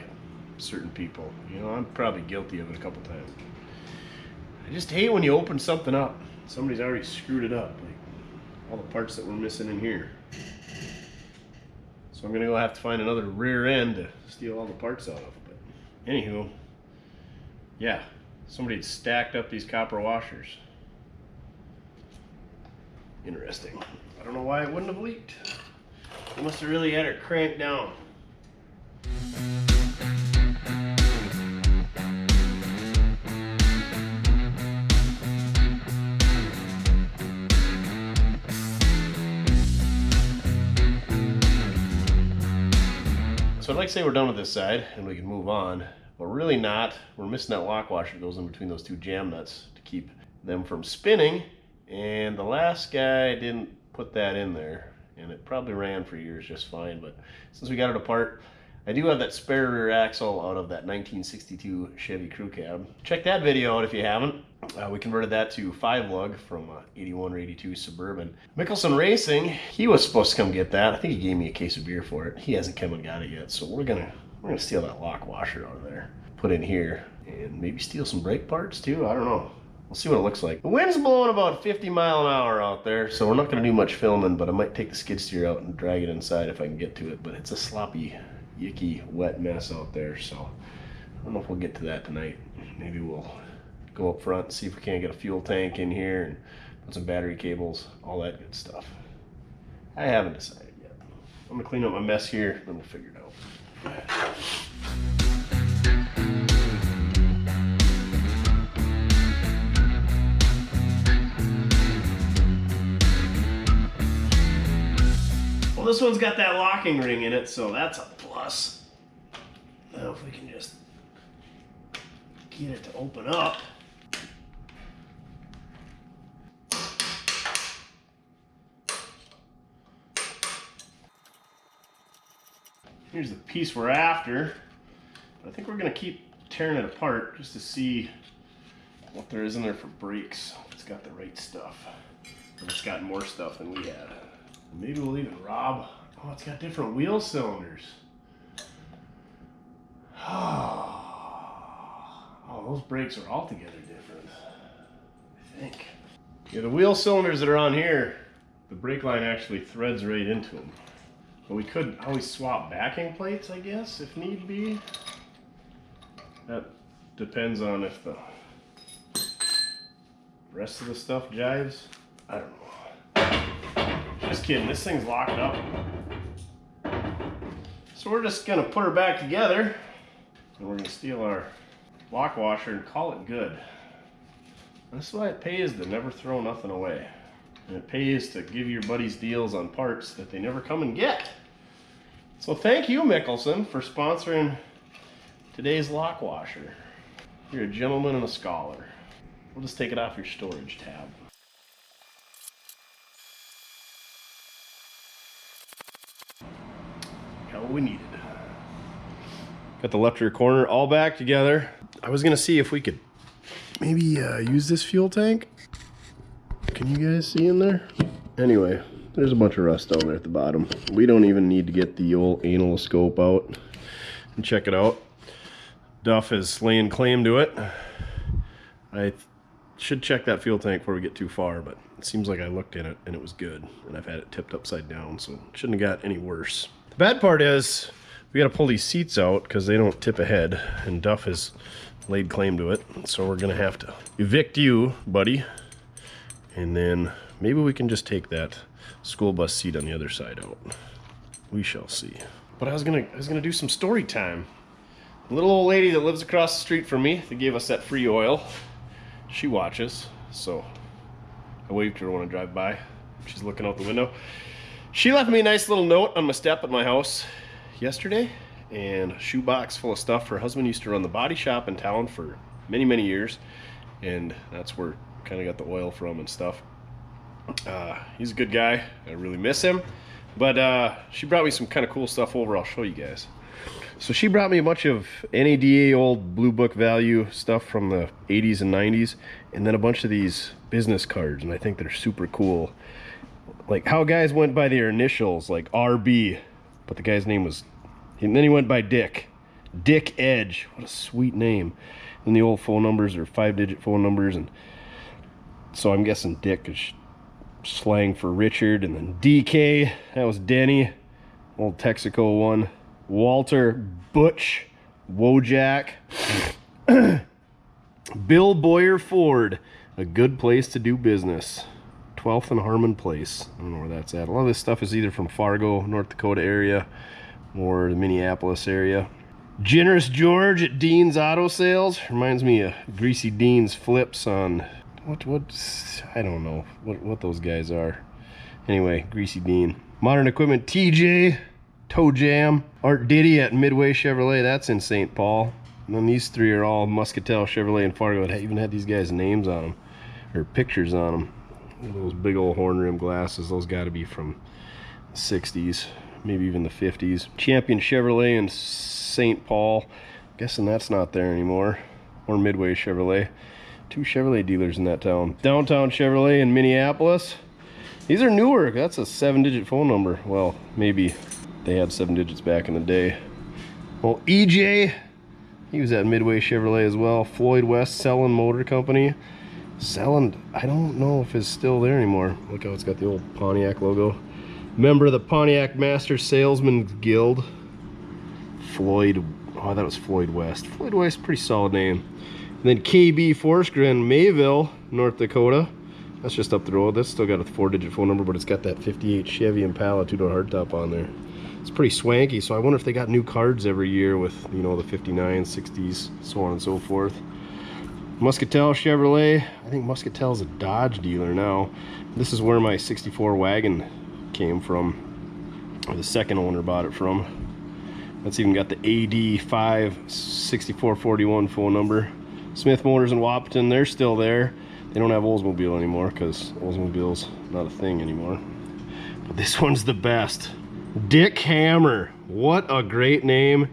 Speaker 1: certain people. You know, I'm probably guilty of it a couple times. I just hate when you open something up, somebody's already screwed it up, like all the parts that we're missing in here. So I'm gonna go have to find another rear end to steal all the parts out of. But anywho, yeah, somebody had stacked up these copper washers. Interesting. I don't know why it wouldn't have leaked. They must have really had it cranked down. So I'd like to say we're done with this side and we can move on, but really not. We're missing that lock washer that goes in between those 2 jam nuts to keep them from spinning, and the last guy didn't put that in there, and it probably ran for years just fine. But since we got it apart, I do have that spare rear axle out of that 1962 Chevy crew cab. Check that video out if you haven't. We converted that to 5-lug from 81 or 82 Suburban. Mickelson Racing, he was supposed to come get that. I think he gave me a case of beer for it. He hasn't come and got it yet, so we're gonna steal that lock washer out of there, put in here, and maybe steal some brake parts too. I don't know. We'll see what it looks like. The wind's blowing about 50 miles an hour out there, so we're not gonna do much filming, but I might take the skid steer out and drag it inside if I can get to it. But it's a sloppy, yicky, wet mess out there, so I don't know if we'll get to that tonight. Maybe we'll go up front and see if we can't get a fuel tank in here and put some battery cables, all that good stuff. I haven't decided yet. I'm gonna clean up my mess here, then we'll figure it out. Well, this one's got that locking ring in it, so that's a plus. Now if we can just get it to open up. Here's the piece we're after. I think we're gonna keep tearing it apart just to see what there is in there for brakes. If it's got the right stuff. Or it's got more stuff than we had. Maybe we'll even rob. Oh, it's got different wheel cylinders. Oh, those brakes are altogether different, I think. Yeah, the wheel cylinders that are on here, the brake line actually threads right into them. But we could always swap backing plates, I guess, if need be. That depends on if the rest of the stuff jives. I don't know. Just kidding, this thing's locked up. So we're just gonna put her back together, and we're gonna steal our lock washer and call it good. That's why it pays to never throw nothing away. And it pays to give your buddies deals on parts that they never come and get. So thank you, Mickelson, for sponsoring today's lock washer. You're a gentleman and a scholar. We'll just take it off your storage tab. Got what we needed. Got the left rear corner all back together. I was gonna see if we could maybe use this fuel tank. Can you guys see in there? Anyway, there's a bunch of rust down there at the bottom. We don't even need to get the old anal scope out and check it out. Duff is laying claim to it. I should check that fuel tank before we get too far, but it seems like I looked in it and it was good. And I've had it tipped upside down, so it shouldn't have got any worse. The bad part is we gotta pull these seats out because they don't tip ahead, and Duff has laid claim to it. So we're gonna have to evict you, buddy. And then maybe we can just take that school bus seat on the other side out. We shall see. But I was gonna do some story time. The little old lady that lives across the street from me that gave us that free oil, she watches, so I waved to her when I drive by. She's looking out the window. She left me a nice little note on my step at my house yesterday, and a shoebox full of stuff. Her husband used to run the body shop in town for many, many years, and that's where kind of got the oil from and stuff. He's a good guy. I really miss him. But she brought me some kind of cool stuff over. I'll show you guys. So she brought me a bunch of NADA old Blue Book value stuff from the 80s and 90s, and then a bunch of these business cards, and I think they're super cool. Like how guys went by their initials, like RB, but the guy's name was, and then he went by Dick. Dick Edge. What a sweet name. And the old phone numbers are 5-digit phone numbers, and so I'm guessing Dick is slang for Richard, and then DK, that was Denny, old Texaco one. Walter, Butch, Wojak, Bill Boyer Ford, a good place to do business. 12th and Harmon Place. I don't know where that's at. A lot of this stuff is either from Fargo, North Dakota area, or the Minneapolis area. Generous George at Dean's Auto Sales. Reminds me of Greasy Dean's flips on what I don't know what those guys are. Anyway, Greasy Dean. Modern Equipment TJ, Toe Jam, Art Diddy at Midway Chevrolet, that's in St. Paul. And then these three are all Muscatel, Chevrolet, and Fargo. It even had these guys' names on them, or pictures on them. Those big old horn rim glasses, those got to be from the 60s, maybe even the 50s. Champion Chevrolet in St. Paul. Guessing that's not there anymore. Or Midway Chevrolet. 2 Chevrolet dealers in that town. Downtown Chevrolet in Minneapolis. These are newer. That's a 7-digit phone number. Well, maybe they had 7 digits back in the day. Well, EJ, he was at Midway Chevrolet as well. Floyd West Selling Motor Company. Selling, I don't know if it's still there anymore. Look how it's got the old Pontiac logo. Member of the Pontiac Master Salesman Guild. Floyd, oh, that was Floyd West. Floyd West, pretty solid name. And then KB Forsker in Mayville, North Dakota. That's just up the road. That's still got a 4-digit phone number, but it's got that 58 Chevy Impala 2-door hardtop on there. It's pretty swanky, so I wonder if they got new cards every year with, you know, the 59s, 60s, so on and so forth. Muscatel Chevrolet. I think Muscatel's a Dodge dealer now. This is where my 64 wagon came from, or the second owner bought it from. That's even got the AD5 6441 phone number. Smith Motors in Wahpeton, they're still there. They don't have Oldsmobile anymore because Oldsmobile's not a thing anymore. But this one's the best. Dick Hammer. What a great name.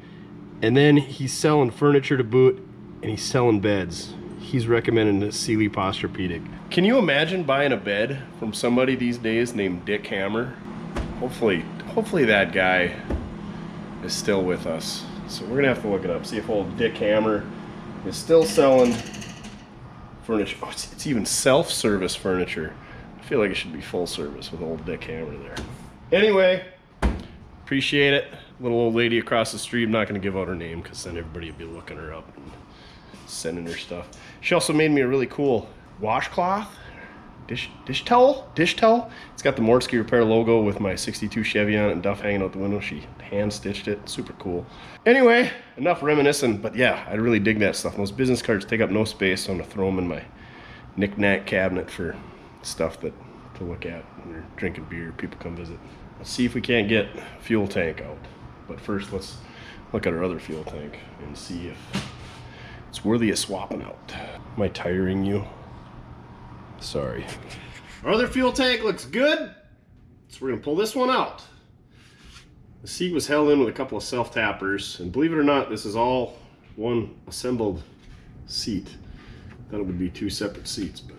Speaker 1: And then he's selling furniture to boot, and he's selling beds. He's recommending the Sealy Posturepedic. Can you imagine buying a bed from somebody these days named Dick Hammer? Hopefully that guy is still with us. So we're gonna have to look it up, see if old Dick Hammer is still selling furniture. Oh, it's even self-service furniture. I feel like it should be full service with old Dick Hammer there. Anyway, appreciate it. Little old lady across the street. I'm not gonna give out her name because then everybody will be looking her up and sending her stuff. She also made me a really cool washcloth, dish towel. It's got the Mortske Repair logo with my 62 Chevy on it and Duff hanging out the window. She hand stitched it. Super cool. Anyway, enough reminiscing, but yeah, I really dig that stuff. Those business cards take up no space, so I'm gonna throw them in my knick-knack cabinet for stuff to look at when you're drinking beer, people come visit. Let's see if we can't get a fuel tank out. But first, let's look at our other fuel tank and see if it's worthy of swapping out. Am I tiring you? Sorry. Our other fuel tank looks good, so we're gonna pull this one out. The seat was held in with a couple of self-tappers, and believe it or not, this is all one assembled seat. Thought it would be 2 separate seats, but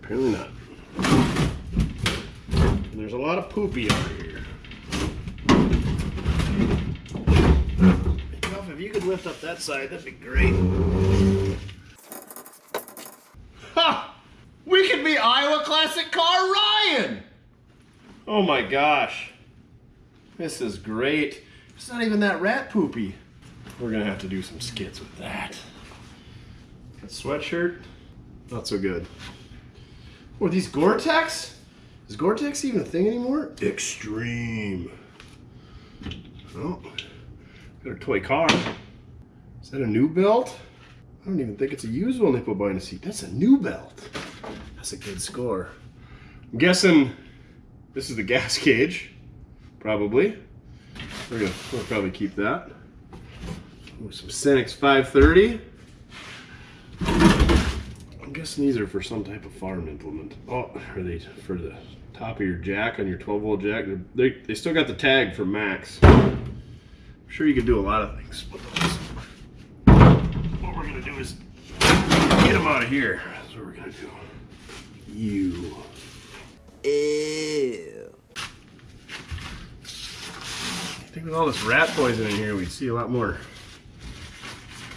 Speaker 1: apparently not. And there's a lot of poopy out here. Duff, if you could lift up that side, that'd be great. Ha! We could be Iowa Classic Car Ryan! Oh my gosh. This is great. It's not even that rat poopy. We're gonna have to do some skits with that. That sweatshirt, not so good. What are these Gore-Tex? Is Gore-Tex even a thing anymore? Extreme. Oh, got a toy car. Is that a new belt? I don't even think it's a used one they put behind the seat. That's a new belt. That's a good score. I'm guessing This is the gas gauge, probably. We'll probably keep that. Ooh, some Cenex 530. I'm guessing these are for some type of farm implement. Oh, are they for the top of your jack on your 12-volt jack? They still got the tag for max. I'm sure you could do a lot of things with those. What we're gonna do is get them out of here. That's what we're gonna do. Ew. I think with all this rat poison in here, we'd see a lot more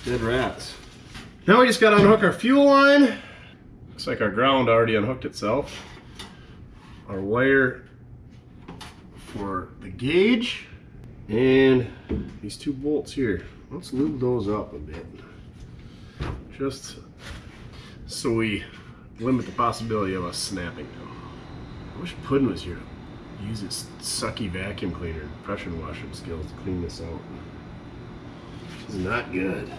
Speaker 1: dead rats. Now we just gotta unhook our fuel line. Looks like our ground already unhooked itself. Our wire for the gauge. And these 2 bolts here. Let's lube those up a bit. Just so we limit the possibility of us snapping them. I wish Puddin was here to use his sucky vacuum cleaner and pressure washing skills to clean this out. This is not good.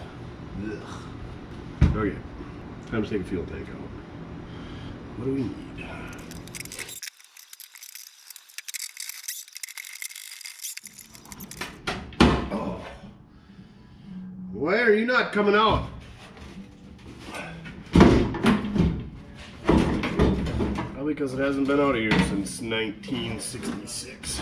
Speaker 1: Ugh. Okay, time to take a fuel tank out. What do we need? Oh. Why are you not coming out? Probably because it hasn't been out of here since 1966.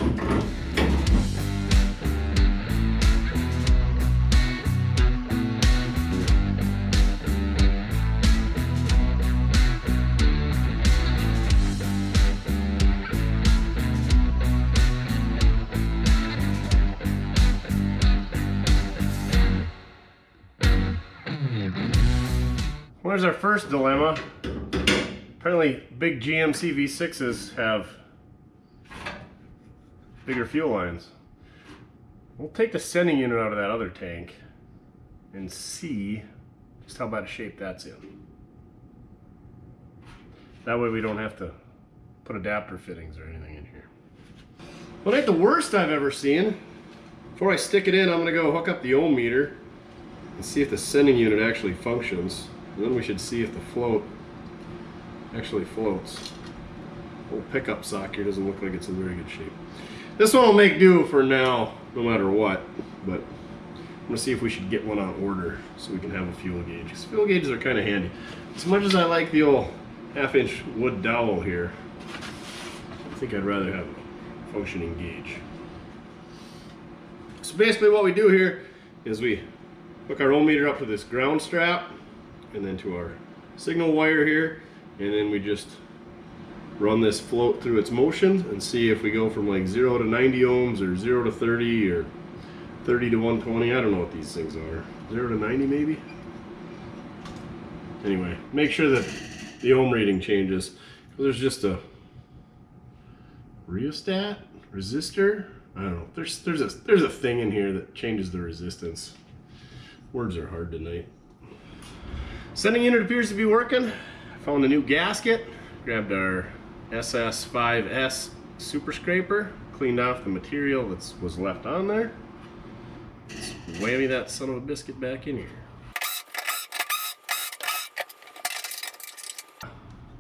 Speaker 1: Well, there's our first dilemma. Apparently, big GMC V6s have bigger fuel lines. We'll take the sending unit out of that other tank and see just how bad a shape that's in. That way we don't have to put adapter fittings or anything in here. Well, it ain't the worst I've ever seen. Before I stick it in, I'm gonna go hook up the ohm meter and see if the sending unit actually functions. And then we should see if the float actually floats. Old pickup sock here doesn't look like it's in very good shape. This one will make do for now, no matter what. But I'm gonna see if we should get one on order so we can have a fuel gauge. Because fuel gauges are kind of handy. As much as I like the old 1/2-inch wood dowel here, I think I'd rather have a functioning gauge. So basically what we do here is we hook our ohm meter up to this ground strap and then to our signal wire here, and then we just run this float through its motion and see if we go from like 0 to 90 ohms or 0 to 30 or 30 to 120. I don't know what these things are. 0 to 90 maybe? Anyway, make sure that the ohm reading changes. There's just a rheostat, resistor. I don't know. There's a thing in here that changes the resistance. Words are hard tonight. Sending unit appears to be working. Found a new gasket. Grabbed our SS5S super scraper. Cleaned off the material that was left on there. Let's whammy that son of a biscuit back in here.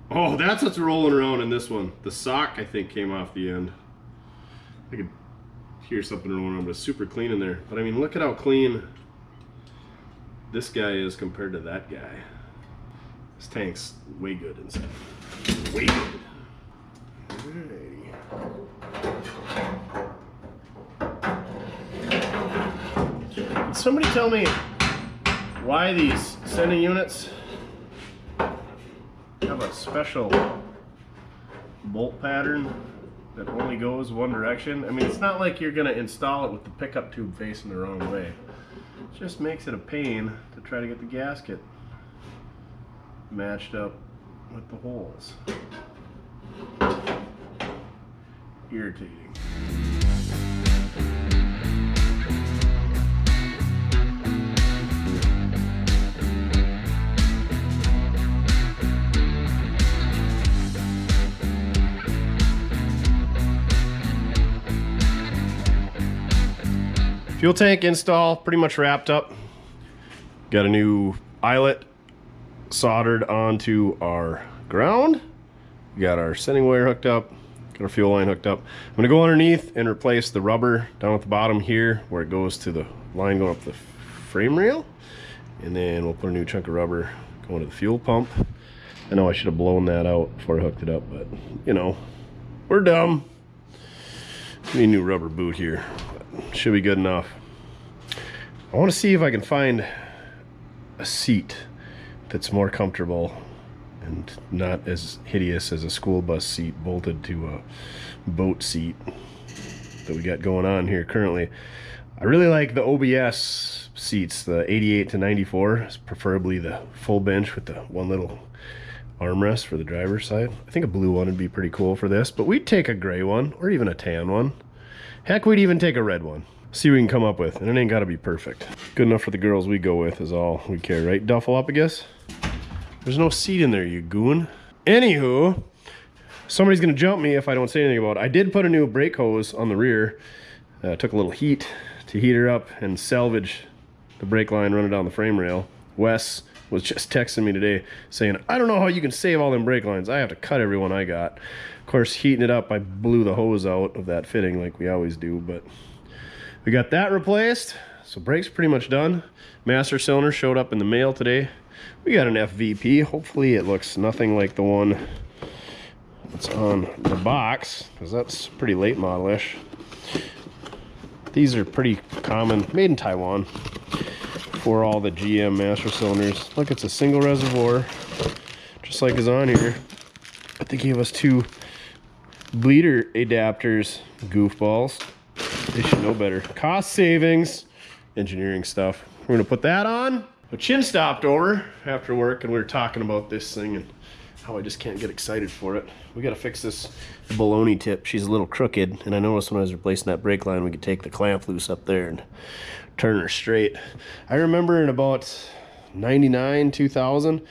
Speaker 1: Oh, that's what's rolling around in this one. The sock, I think, came off the end. I could hear something rolling around, but it's super clean in there. But I mean, look at how clean this guy is compared to that guy. This tank's way good inside. Way good. Can somebody tell me why these sending units have a special bolt pattern that only goes one direction? I mean, it's not like you're gonna install it with the pickup tube facing the wrong way. It just makes it a pain to try to get the gasket matched up with the holes. Irritating. Fuel tank install pretty much wrapped up. Got a new eyelet soldered onto our ground. We got our sending wire hooked up. Got our fuel line hooked up. I'm gonna go underneath and replace the rubber down at the bottom here where it goes to the line going up the frame rail. And then we'll put a new chunk of rubber going to the fuel pump. I know I should have blown that out before I hooked it up, but you know, we're dumb. Need a new rubber boot here. Should be good enough. I want to see if I can find a seat that's more comfortable and not as hideous as a school bus seat bolted to a boat seat that we got going on here currently. I really like the OBS seats, the 88 to 94, preferably the full bench with the one little armrest for the driver's side. I think a blue one would be pretty cool for this, but we'd take a gray one or even a tan one. Heck, we'd even take a red one. See what we can come up with, and it ain't gotta be perfect. Good enough for the girls we go with is all we care, right? Duffel up, I guess? There's no seat in there, you goon. Anywho, somebody's gonna jump me if I don't say anything about it. I did put a new brake hose on the rear. Took a little heat to heat her up and salvage the brake line running down the frame rail. Wes was just texting me today saying, I don't know how you can save all them brake lines. I have to cut every one I got. Of course, heating it up, I blew the hose out of that fitting like we always do, but we got that replaced. So brake's pretty much done. Master cylinder showed up in the mail today. We got an FVP. Hopefully it looks nothing like the one that's on the box, because that's pretty late model-ish. These are pretty common, made in Taiwan, for all the GM master cylinders. Look, it's a single reservoir, just like is on here. But they gave us 2 bleeder adapters, goofballs. They should know better. Cost savings, engineering stuff. We're gonna put that on. But Chin stopped over after work and we were talking about this thing and how I just can't get excited for it. We gotta fix this baloney tip. She's a little crooked, and I noticed when I was replacing that brake line, we could take the clamp loose up there and turn her straight. I remember in about 99, 2000,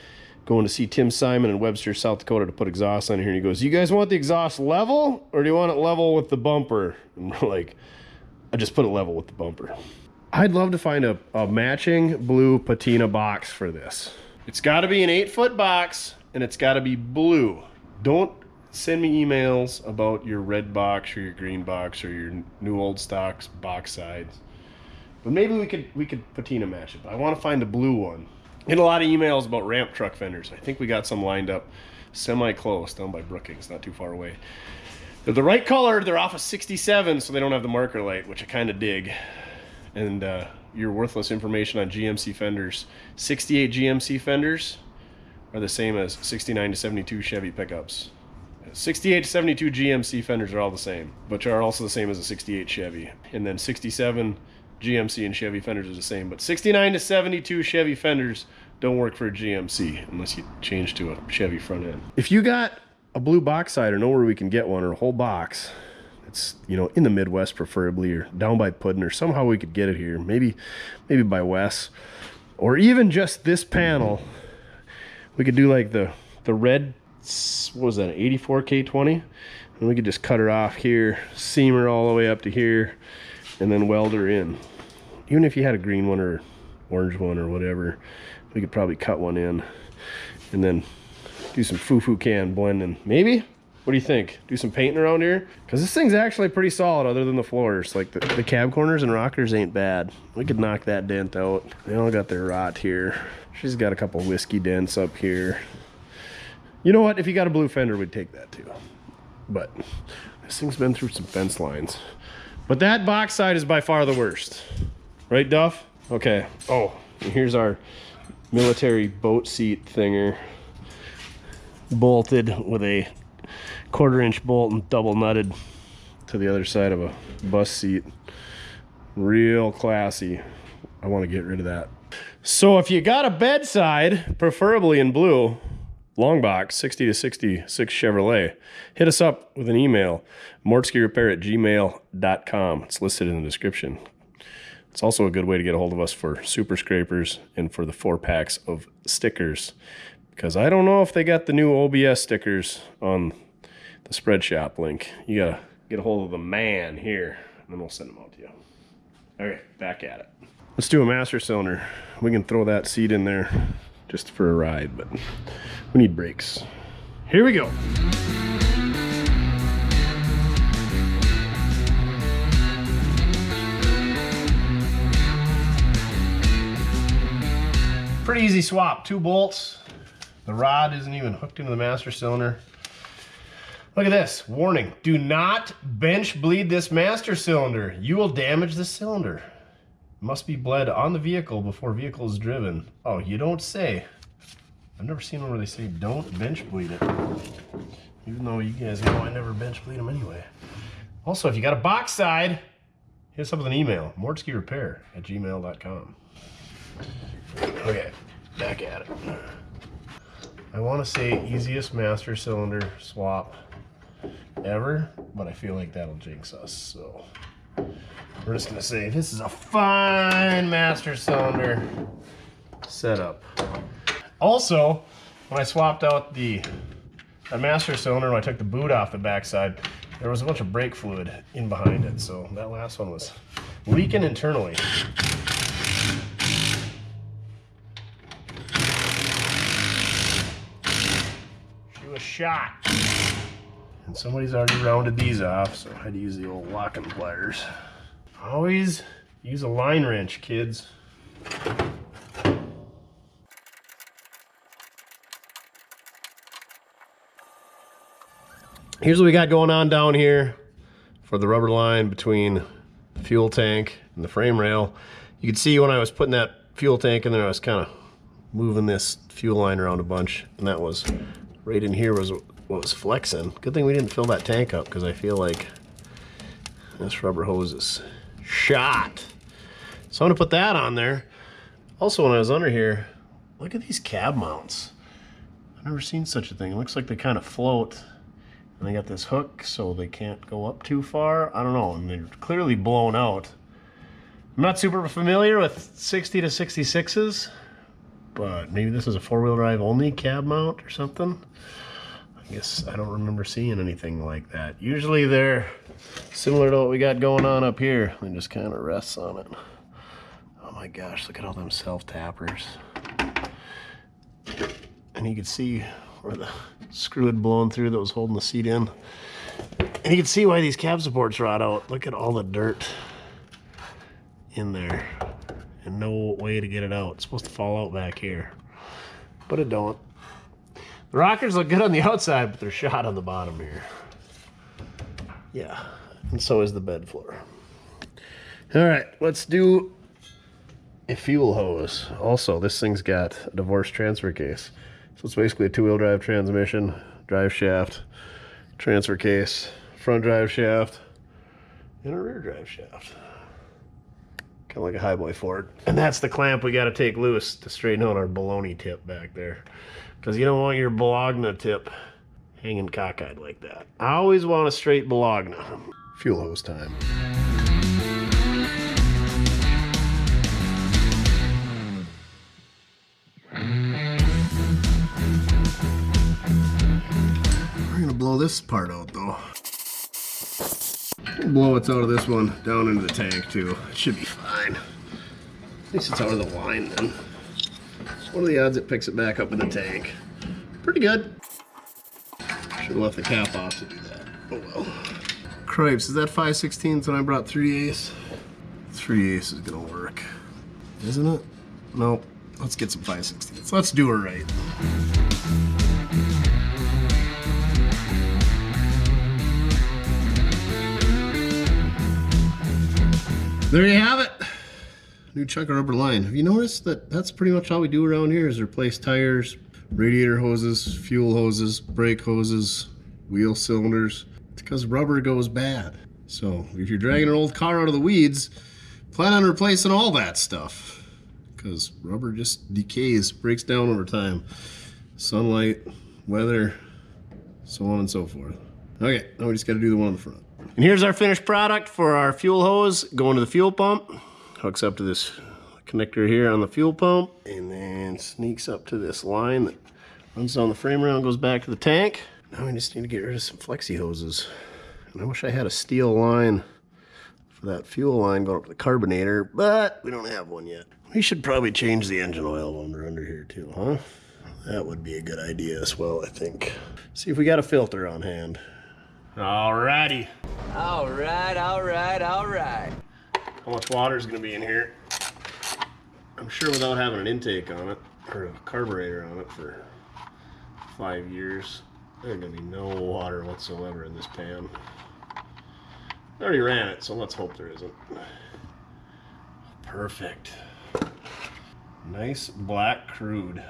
Speaker 1: going to see Tim Simon in Webster, South Dakota to put exhaust on here, and he goes, you guys want the exhaust level or do you want it level with the bumper? And we're like, I just put it level with the bumper. I'd love to find a matching blue patina box for this. It's got to be an 8-foot box and it's got to be blue. Don't send me emails about your red box or your green box or your new old stocks box sides. But maybe we could patina match it. But I want to find a blue one. Get a lot of emails about ramp truck fenders. I think we got some lined up semi-close down by Brookings, not too far away. They're the right color. They're off of 67, so they don't have the marker light, which I kind of dig. And your worthless information on GMC fenders. 68 GMC fenders are the same as 69 to 72 Chevy pickups. 68 to 72 GMC fenders are all the same, which are also the same as a 68 Chevy. And then 67 GMC and Chevy fenders are the same, but 69 to 72 Chevy fenders don't work for a GMC unless you change to a Chevy front end. If you got a blue box side or know where we can get one, or a whole box, it's, you know, in the Midwest preferably, or down by Puddin, or somehow we could get it here, maybe by Wes, or even just this panel. We could do like the red, what was that, an 84 K20, and we could just cut her off here, seam her all the way up to here, and then weld her in. Even if you had a green one or orange one or whatever, we could probably cut one in and then do some foo-foo can blending. Maybe? What do you think? Do some painting around here? Because this thing's actually pretty solid other than the floors. Like the cab corners and rockers ain't bad. We could knock that dent out. They all got their rot here. She's got a couple whiskey dents up here. You know what? If you got a blue fender, we'd take that too. But this thing's been through some fence lines. But that box side is by far the worst. Right, Duff? Okay. Oh, and here's our military boat seat thinger. Bolted with a 1/4-inch bolt and double nutted to the other side of a bus seat. Real classy. I want to get rid of that. So if you got a bedside, preferably in blue, long box, 60 to 66 Chevrolet, hit us up with an email, mortskerepair@gmail.com. It's listed in the description. It's also a good way to get a hold of us for super scrapers and for the 4-packs of stickers, because I don't know if they got the new OBS stickers on the spread shop link. You gotta get a hold of the man here, and then we'll send them out to you. Okay, back at it. Let's do a master cylinder. We can throw that seat in there just for a ride, but we need brakes. Here we go. Pretty easy swap, 2 bolts. The rod isn't even hooked into the master cylinder. Look at this, warning, do not bench bleed this master cylinder. You will damage the cylinder. It must be bled on the vehicle before vehicle is driven. Oh, you don't say. I've never seen one where they say don't bench bleed it. Even though you guys know I never bench bleed them anyway. Also, if you got a box side, hit us up with an email, mortskerepair@gmail.com. Okay, back at it. I want to say easiest master cylinder swap ever, but I feel like that'll jinx us, so we're just gonna say this is a fine master cylinder setup. Also, when I swapped out the master cylinder, when I took the boot off the backside, there was a bunch of brake fluid in behind it, so that last one was leaking internally. She was shot. And somebody's already rounded these off, so I had to use the old locking pliers. Always use a line wrench, kids. Here's what we got going on down here for the rubber line between the fuel tank and the frame rail. You can see when I was putting that fuel tank in there, I was kind of moving this fuel line around a bunch, and that was right in here was what was flexing. Good thing we didn't fill that tank up, because I feel like this rubber hose is shot. So I'm gonna put that on there. Also, when I was under here, look at these cab mounts. I've never seen such a thing. It looks like they kind of float, and they got this hook so they can't go up too far. I don't know, and they're clearly blown out. I'm not super familiar with 60 to 66s, but maybe this is a 4-wheel drive only cab mount or something. I guess I don't remember seeing anything like that. Usually they're similar to what we got going on up here. It just kind of rests on it. Oh my gosh, look at all them self-tappers. And you can see where the screw had blown through that was holding the seat in. And you can see why these cab supports rot out. Look at all the dirt in there. And no way to get it out. It's supposed to fall out back here, but it don't. The rockers look good on the outside, but they're shot on the bottom here. Yeah, and so is the bed floor. All right, let's do a fuel hose. Also, this thing's got a divorce transfer case. So it's basically a 2-wheel drive transmission, drive shaft, transfer case, front drive shaft, and a rear drive shaft. Kind of like a highboy Ford. And that's the clamp we got to take loose to straighten out our baloney tip back there. Because you don't want your Bologna tip hanging cockeyed like that. I always want a straight Bologna. Fuel hose time. We're gonna blow this part out though. We'll blow what's out of this one down into the tank too. It should be fine. At least it's out of the line then. What are the odds it picks it back up in the tank? Pretty good. Should have left the cap off to do that. Oh well. Cripes, is that 5/16 when I brought 3/8? 3/8 is gonna work. Isn't it? Nope. Let's get some 5/16. Let's do her right. There you have it. New chunk of rubber line. Have you noticed that that's pretty much all we do around here is replace tires, radiator hoses, fuel hoses, brake hoses, wheel cylinders. It's because rubber goes bad. So if you're dragging an old car out of the weeds, plan on replacing all that stuff. Because rubber just decays, breaks down over time. Sunlight, weather, so on and so forth. Okay, now we just got to do the one on the front. And here's our finished product for our fuel hose going to the fuel pump. Hooks up to this connector here on the fuel pump and then sneaks up to this line that runs down the frame rail and goes back to the tank. Now we just need to get rid of some flexi hoses. And I wish I had a steel line for that fuel line going up to the carbonator, but we don't have one yet. We should probably change the engine oil when we're under here too, huh? That would be a good idea as well, I think. See if we got a filter on hand. Alrighty.
Speaker 2: All right, all right, all right.
Speaker 1: How much water is going to be in here? I'm sure without having an intake on it, or a carburetor on it for 5 years, there's gonna be no water whatsoever in this pan. I already ran it, so let's hope there isn't. Perfect. Nice black crude.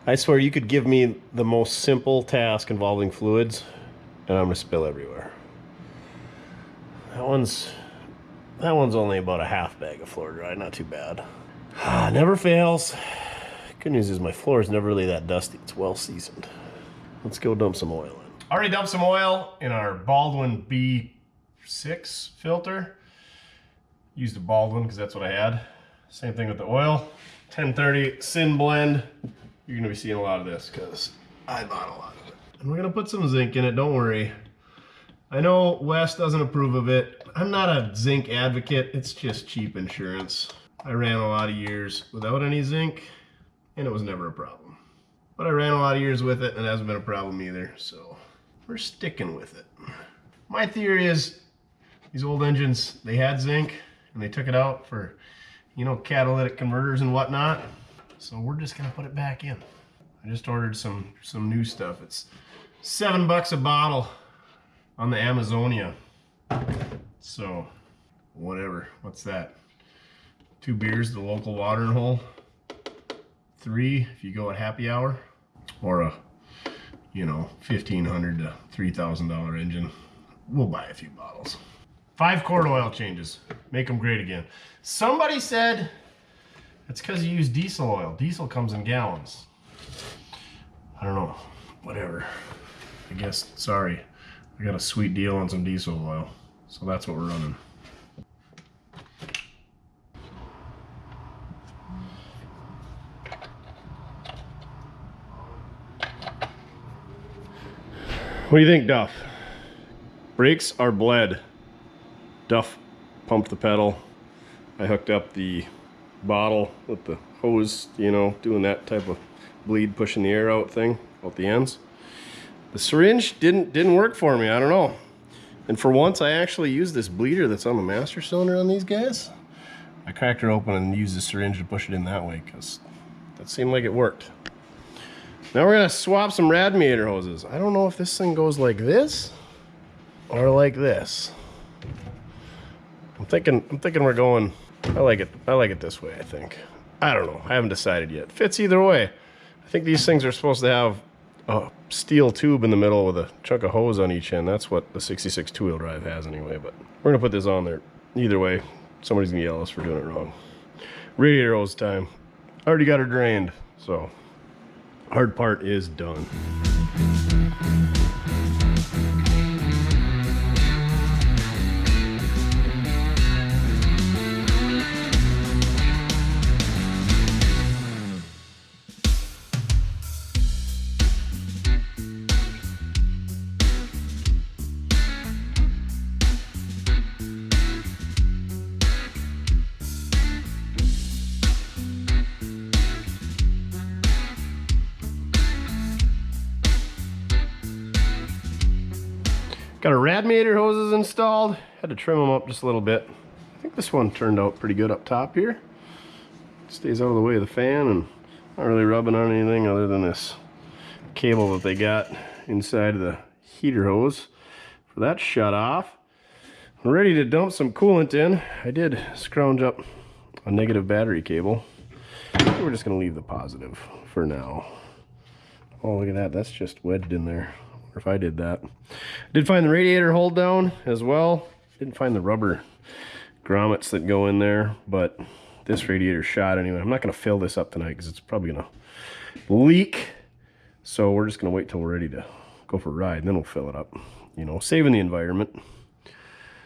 Speaker 1: I swear you could give me the most simple task involving fluids and I'm gonna spill everywhere. That one's only about a half bag of floor dry, not too bad. Never fails. Good news is my floor is never really that dusty. It's well seasoned. Let's go dump some oil in. Already dumped some oil in our Baldwin B6 filter. Used a Baldwin because that's what I had. Same thing with the oil. 1030 Sin Blend. You're gonna be seeing a lot of this because I bought a lot of it. And we're gonna put some zinc in it, don't worry. I know Wes doesn't approve of it. I'm not a zinc advocate, it's just cheap insurance. I ran a lot of years without any zinc and it was never a problem. But I ran a lot of years with it and it hasn't been a problem either, so we're sticking with it. My theory is these old engines, they had zinc and they took it out for, you know, catalytic converters and whatnot. So we're just gonna put it back in. I just ordered some new stuff. It's $7 a bottle on the Amazonia. So whatever, what's that? 2 beers, the local watering hole. 3 if you go at happy hour, or a, you know, $1,500 to $3,000 engine. We'll buy a few bottles. 5 quart oil changes, make them great again. Somebody said it's because you use diesel oil. Diesel comes in gallons. I don't know, whatever. I guess, sorry. I got a sweet deal on some diesel oil. So that's what we're running. What do you think, Duff? Brakes are bled. Duff pumped the pedal. I hooked up the bottle with the hose, you know, doing that type of bleed, pushing the air out thing out the ends. The syringe didn't work for me. I don't know. And for once, I actually used this bleeder that's on the master cylinder on these guys. I cracked her open and used the syringe to push it in that way because that seemed like it worked. Now we're gonna swap some Radiator hoses. I don't know if this thing goes like this or like this. I'm thinking we're going. I like it this way, I think. I don't know. I haven't decided yet. Fits either way. I think these things are supposed to have a steel tube in the middle with a chunk of hose on each end. That's what the 66 two-wheel drive has anyway, but we're gonna put this on there. Either way, somebody's gonna yell at us for doing it wrong. Radiator hose time. Already got her drained, so hard part is done. Got our Radiator hoses installed. Had to trim them up just a little bit. I think this one turned out pretty good up top here. Stays out of the way of the fan and not really rubbing on anything other than this cable that they got inside of the heater hose for that shut off. We're ready to dump some coolant in. I did scrounge up a negative battery cable. We're just gonna leave the positive for now. Oh, look at that, that's just wedged in there. Or if I did that. I did find the radiator hold down as well. Didn't find the rubber grommets that go in there, but this radiator shot anyway. I'm not gonna fill this up tonight because it's probably gonna leak. So we're just gonna wait till we're ready to go for a ride and then we'll fill it up. you know, saving the environment.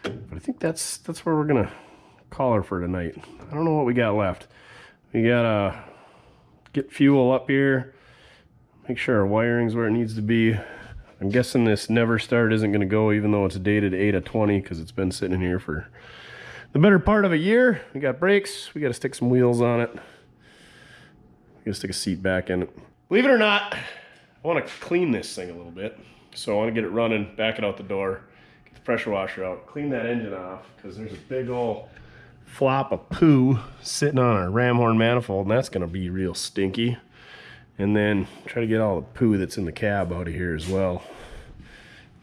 Speaker 1: But I think that's where we're gonna call her for tonight. I don't know what we got left. We gotta get fuel up here, make sure our wiring's where it needs to be. I'm guessing this never start isn't gonna go, even though it's dated 8/20, because it's been sitting in here for the better part of a year. We got brakes, we gotta stick some wheels on it. We gotta stick a seat back in it. Believe it or not, I wanna clean this thing a little bit. So I wanna get it running, back it out the door, get the pressure washer out, clean that engine off, because there's a big old flop of poo sitting on our ram horn manifold, and that's gonna be real stinky. And then try to get all the poo that's in the cab out of here as well.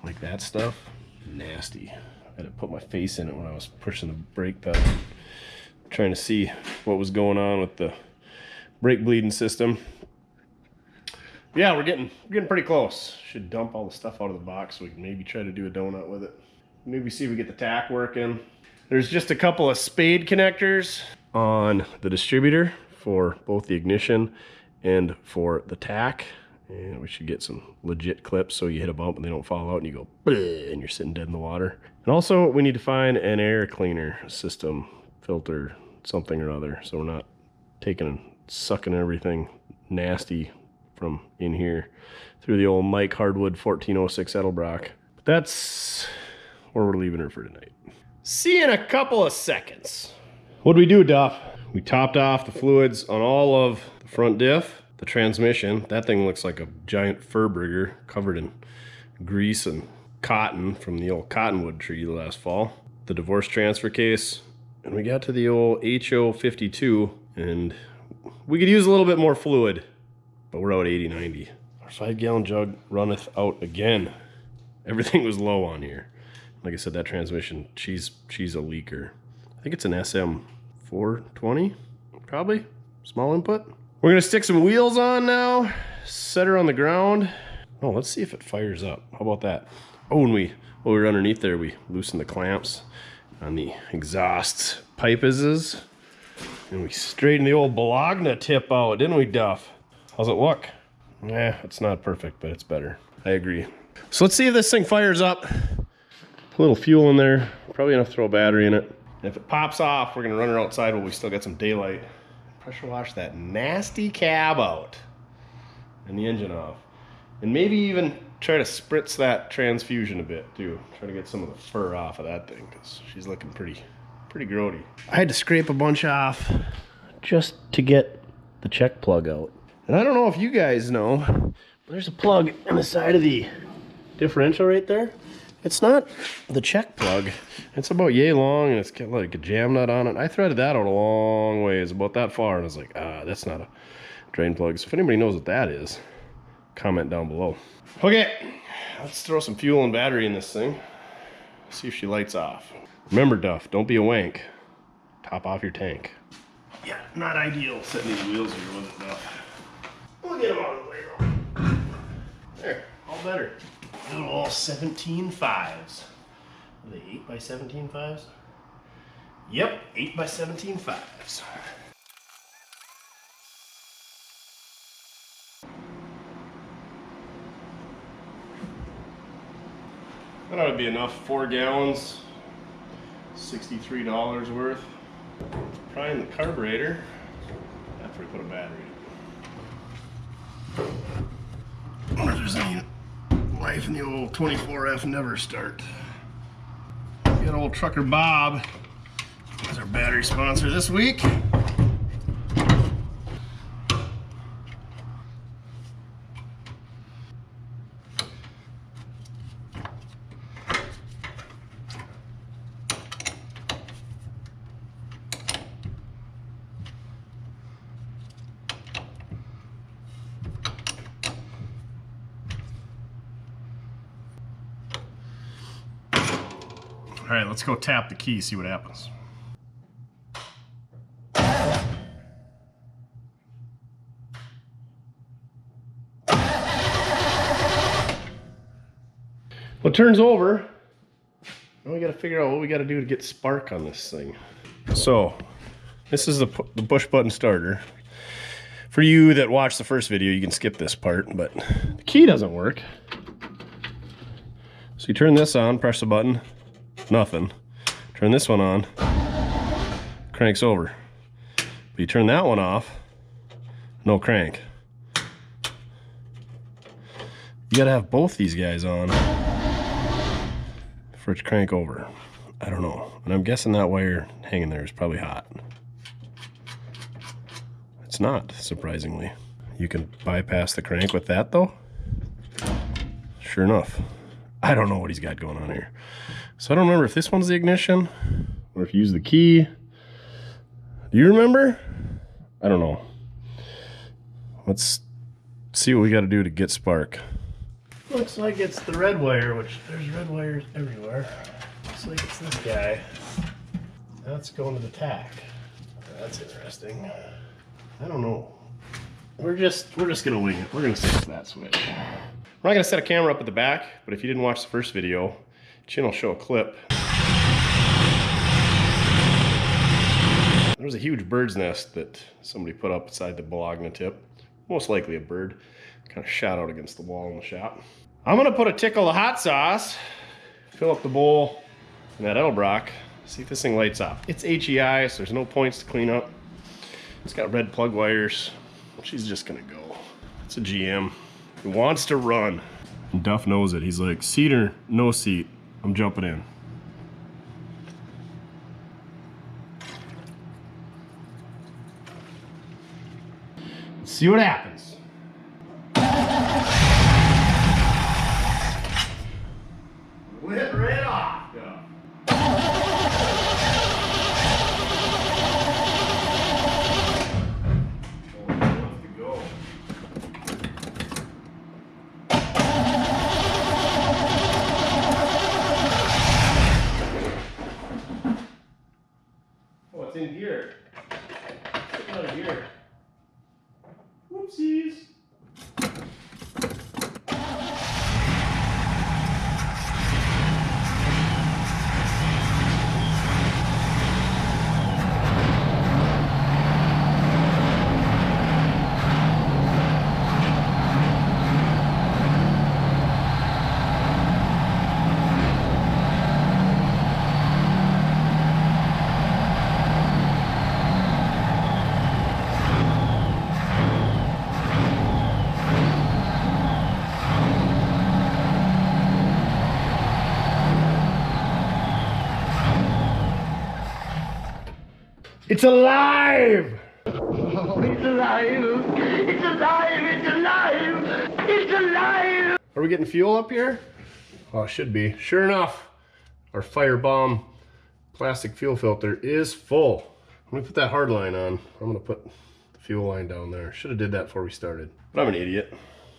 Speaker 1: Like that stuff, nasty. I had to put my face in it when I was pushing the brake pedal, trying to see what was going on with the brake bleeding system. Yeah, we're getting pretty close. Should dump all the stuff out of the box so we can maybe try to do a donut with it. Maybe see if we get the tack working. There's just a couple of spade connectors on the distributor for both the ignition and for the tack. And we should get some legit clips so you hit a bump and they don't fall out and you go bleh, and you're sitting dead in the water. And also we need to find an air cleaner system, filter, something or other, so we're not taking and sucking everything nasty from in here through the old Mike Hardwood 1406 Edelbrock. But that's where we're leaving her for tonight. See you in a couple of seconds. What do we do, Duff? We topped off the fluids on all of the front diff, the transmission. That thing looks like a giant Furbrigger covered in grease and cotton from the old cottonwood tree last fall. The divorce transfer case. And we got to the old HO52, and we could use a little bit more fluid, but we're out 80-90. Our 5-gallon jug runneth out again. Everything was low on here. Like I said, that transmission, she's a leaker. I think it's an SM420, probably. Small input. We're gonna stick some wheels on now, set her on the ground. Oh, let's see if it fires up. How about that? Oh, when we were underneath there, we loosened the clamps on the exhaust pipes, and we straightened the old Bologna tip out, didn't we, Duff? How's it look? Yeah, it's not perfect, but it's better. I agree. So let's see if this thing fires up. A little fuel in there, probably enough to throw a battery in it. And if it pops off, we're gonna run her outside while we still got some daylight. Pressure wash that nasty cab out and the engine off. And maybe even try to spritz that transfusion a bit too. Try to get some of the fur off of that thing, because she's looking pretty grody. I had to scrape a bunch off just to get the check plug out. And I don't know if you guys know, but there's a plug in the side of the differential right there. It's not the check plug. It's about yay long, and it's got like a jam nut on it. I threaded that out a long ways, about that far, and I was like, that's not a drain plug. So if anybody knows what that is, comment down below. Okay, let's throw some fuel and battery in this thing. See if she lights off. Remember, Duff, don't be a wank. Top off your tank. Yeah, not ideal setting these wheels here with it, Duff. We'll get them out of the way though. There, all better. Little all 17.5s. Are they 8x17.5s? Yep, 8x17.5s. That ought to be enough. 4 gallons, $63 worth. Prime the carburetor after we put a battery in. I wonder if there's any life in the old 24F never start. We got old Trucker Bob as our battery sponsor this week. All right, let's go tap the key, see what happens. Well, it turns over. Now we got to figure out what we got to do to get spark on this thing. So, this is the push button starter. For you that watched the first video, you can skip this part, but the key doesn't work. So you turn this on, press the button, nothing. Turn this one on, cranks over. But you turn that one off, no crank. You gotta have both these guys on for it to crank over. I don't know. And I'm guessing that wire hanging there is probably hot. It's not, surprisingly. You can bypass the crank with that though. Sure enough. I don't know what he's got going on here. So I don't remember if this one's the ignition or if you use the key. Do you remember? I don't know. Let's see what we got to do to get spark. Looks like it's the red wire, which there's red wires everywhere. Looks like it's this guy. That's going to the tack. That's interesting. I don't know. We're just gonna wing it. We're gonna stick with that switch. We're not gonna set a camera up at the back, but if you didn't watch the first video, Chin will show a clip. There was a huge bird's nest that somebody put up beside the Bologna tip. Most likely a bird. Kind of shot out against the wall in the shop. I'm gonna put a tickle of hot sauce, fill up the bowl in that Edelbrock, see if this thing lights up. It's HEI, so there's no points to clean up. It's got red plug wires. She's just gonna go. It's a GM. He wants to run. And Duff knows it. He's like, seat or no seat, I'm jumping in. Let's see what happens. Lit right off. Yeah. In gear. It's out of gear. Whoopsies. It's alive!
Speaker 6: Oh, it's alive! It's alive! It's alive! It's alive!
Speaker 1: Are we getting fuel up here? Oh, it should be. Sure enough, our Firebomb plastic fuel filter is full. I'm gonna put that hard line on. I'm gonna put the fuel line down there. Should have did that before we started. But I'm an idiot.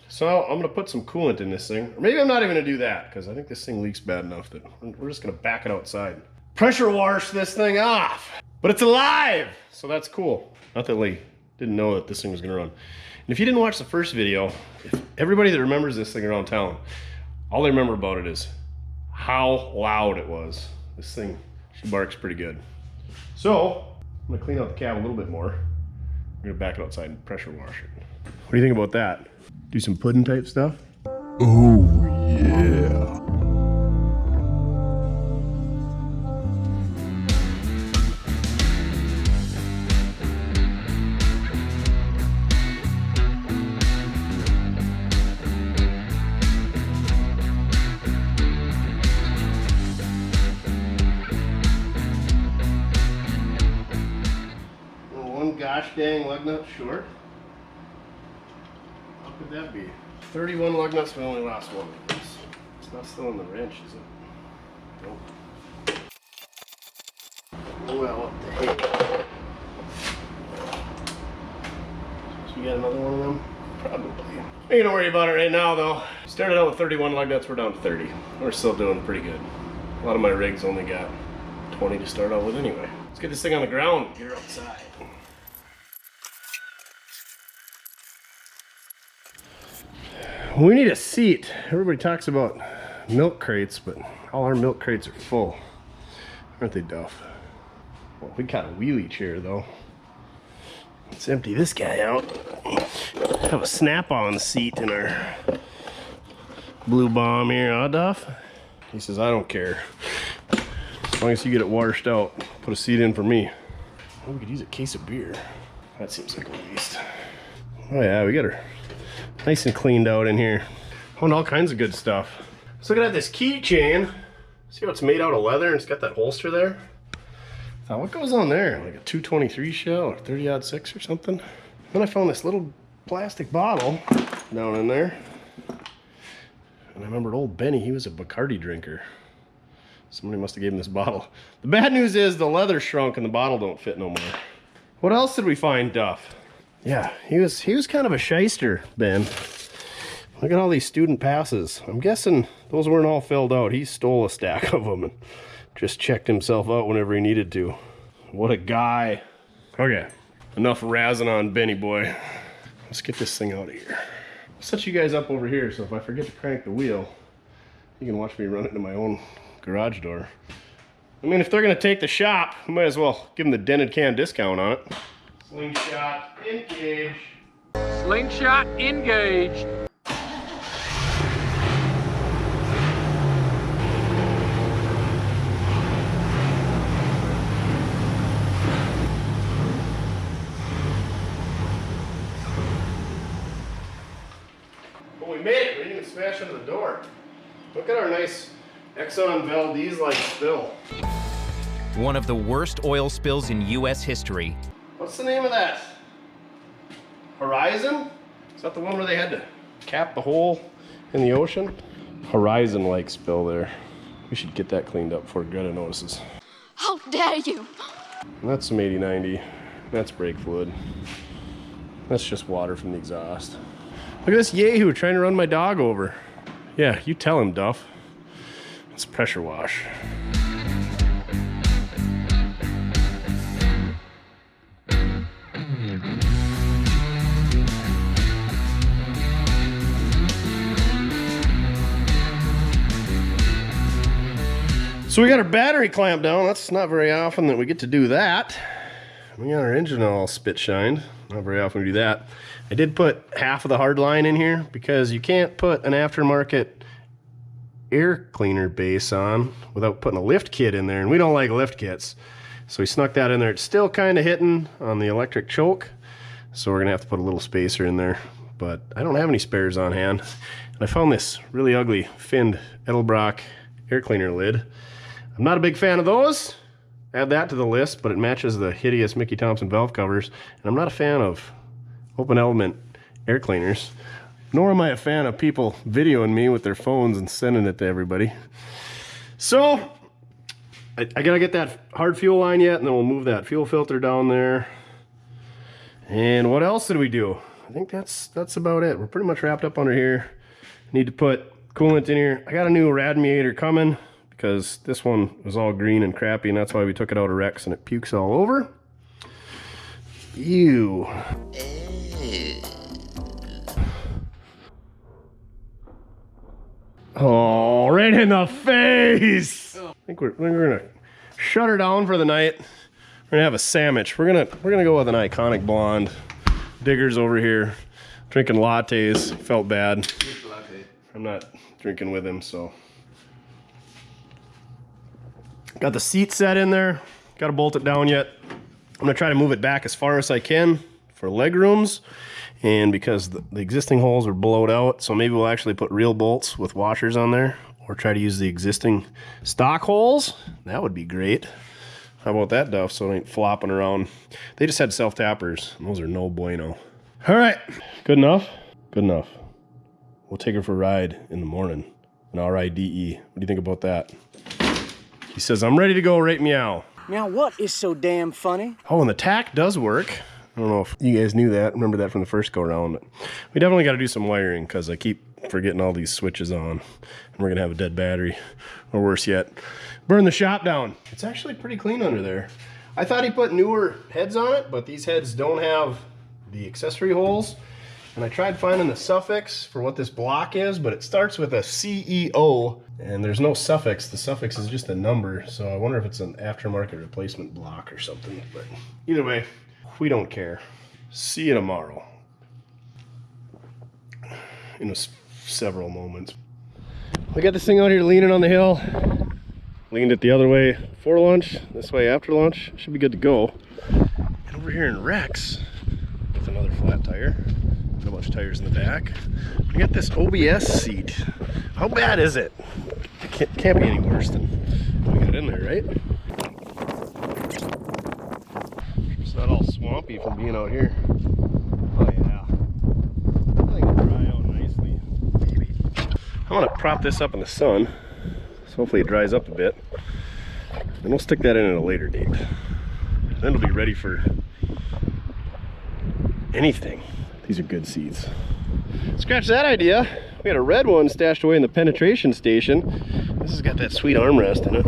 Speaker 1: So I'm gonna put some coolant in this thing. Or maybe I'm not even gonna do that, because I think this thing leaks bad enough that we're just gonna back it outside. Pressure wash this thing off. But it's alive! So that's cool. Not that Lee didn't know that this thing was gonna run. And if you didn't watch the first video, if everybody that remembers this thing around town, all they remember about it is how loud it was. This thing, she barks pretty good. So, I'm gonna clean out the cab a little bit more. I'm gonna back it outside and pressure wash it. What do you think about that? Do some pudding type stuff? Oh, yeah. Gosh dang lug nut short. How could that be? 31 lug nuts, we only lost one. It's not still in the wrench, is it? Nope. Well, what the heck? So we got another one of them? Probably. Ain't gonna worry about it right now though. Started out with 31 lug nuts, we're down to 30. We're still doing pretty good. A lot of my rigs only got 20 to start out with anyway. Let's get this thing on the ground, get her outside. We need a seat. Everybody talks about milk crates, but all our milk crates are full. Aren't they, Duff? Well, we got a wheelie chair though. Let's empty this guy out. Have a snap-on seat in our Blue Bomb here, huh, Duff? He says, I don't care. As long as you get it washed out, put a seat in for me. Oh, we could use a case of beer. That seems like a waste. Oh yeah, we got her nice and cleaned out in here. Oh, and all kinds of good stuff. Let's look at this keychain. See how it's made out of leather and it's got that holster there? Thought, what goes on there? Like a 223 shell or 30-06 or something? Then I found this little plastic bottle down in there. And I remembered old Benny, he was a Bacardi drinker. Somebody must have gave him this bottle. The bad news is the leather shrunk and the bottle don't fit no more. What else did we find, Duff? Yeah, he was kind of a shyster, Ben. Look at all these student passes. I'm guessing those weren't all filled out. He stole a stack of them and just checked himself out whenever he needed to. What a guy. Okay, enough razzing on Benny boy. Let's get this thing out of here. I'll set you guys up over here so if I forget to crank the wheel, you can watch me run it into my own garage door. I mean, if they're gonna take the shop, I might as well give them the dented can discount on it. Slingshot engaged.
Speaker 5: Slingshot engaged.
Speaker 1: Oh, we made it. We didn't even smash into the door. Look at our nice Exxon Valdez-like spill.
Speaker 7: One of the worst oil spills in U.S. history.
Speaker 1: What's the name of that? Horizon? Is that the one where they had to cap the hole in the ocean? Horizon-like spill there. We should get that cleaned up before Greta notices.
Speaker 8: How dare you!
Speaker 1: And that's some 8090. That's brake fluid. That's just water from the exhaust. Look at this yahoo trying to run my dog over. Yeah, you tell him, Duff. It's pressure wash. So we got our battery clamped down. That's not very often that we get to do that. We got our engine all spit shined. Not very often we do that. I did put half of the hard line in here because you can't put an aftermarket air cleaner base on without putting a lift kit in there, and we don't like lift kits. So we snuck that in there. It's still kind of hitting on the electric choke, so we're gonna have to put a little spacer in there, but I don't have any spares on hand. And I found this really ugly finned Edelbrock air cleaner lid. I'm not a big fan of those. Add that to the list, but it matches the hideous Mickey Thompson valve covers, and I'm not a fan of open element air cleaners. Nor am I a fan of people videoing me with their phones and sending it to everybody. So, I gotta get that hard fuel line yet, and then we'll move that fuel filter down there. And what else did we do? I think that's about it. We're pretty much wrapped up under here. Need to put coolant in here. I got a new Radiator coming because this one was all green and crappy, and that's why we took it out of Rex and it pukes all over. Ew. Oh, right in the face! I think we're gonna shut her down for the night. We're gonna have a sandwich. We're gonna go with an iconic blonde. Digger's over here drinking lattes. Felt bad. I'm not drinking with him, so. Got the seat set in there. Gotta bolt it down yet. I'm gonna try to move it back as far as I can for leg rooms. And because the existing holes are blowed out, so maybe we'll actually put real bolts with washers on there, or try to use the existing stock holes. That would be great. How about that, Duff, so it ain't flopping around. They just had self-tappers, and those are no bueno. All right, good enough? Good enough. We'll take her for a ride in the morning, an RIDE. What do you think about that? He says, I'm ready to go, right meow.
Speaker 9: Now what is so damn funny?
Speaker 1: Oh, and the tack does work. I don't know if you guys knew that, remember that from the first go around, but we definitely got to do some wiring because I keep forgetting all these switches on, and we're gonna have a dead battery, or worse yet, burn the shop down. It's actually pretty clean under there. I thought he put newer heads on it, but these heads don't have the accessory holes, and I tried finding the suffix for what this block is, but it starts with a CEO, and there's no suffix. The suffix is just a number, so I wonder if it's an aftermarket replacement block or something, but either way, we don't care. See you tomorrow. In several moments. We got this thing out here leaning on the hill. Leaned it the other way before lunch, this way after lunch. Should be good to go. And over here in Rex, with another flat tire, and a bunch of tires in the back, we got this OBS seat. How bad is it? It can't be any worse than we got in there, right? It's not all swampy from being out here. Oh yeah. I think it'll dry out nicely. Maybe. I'm gonna prop this up in the sun, so hopefully it dries up a bit. Then we'll stick that in at a later date. Then it'll be ready for anything. These are good seats. Scratch that idea. We got a red one stashed away in the penetration station. This has got that sweet armrest in it.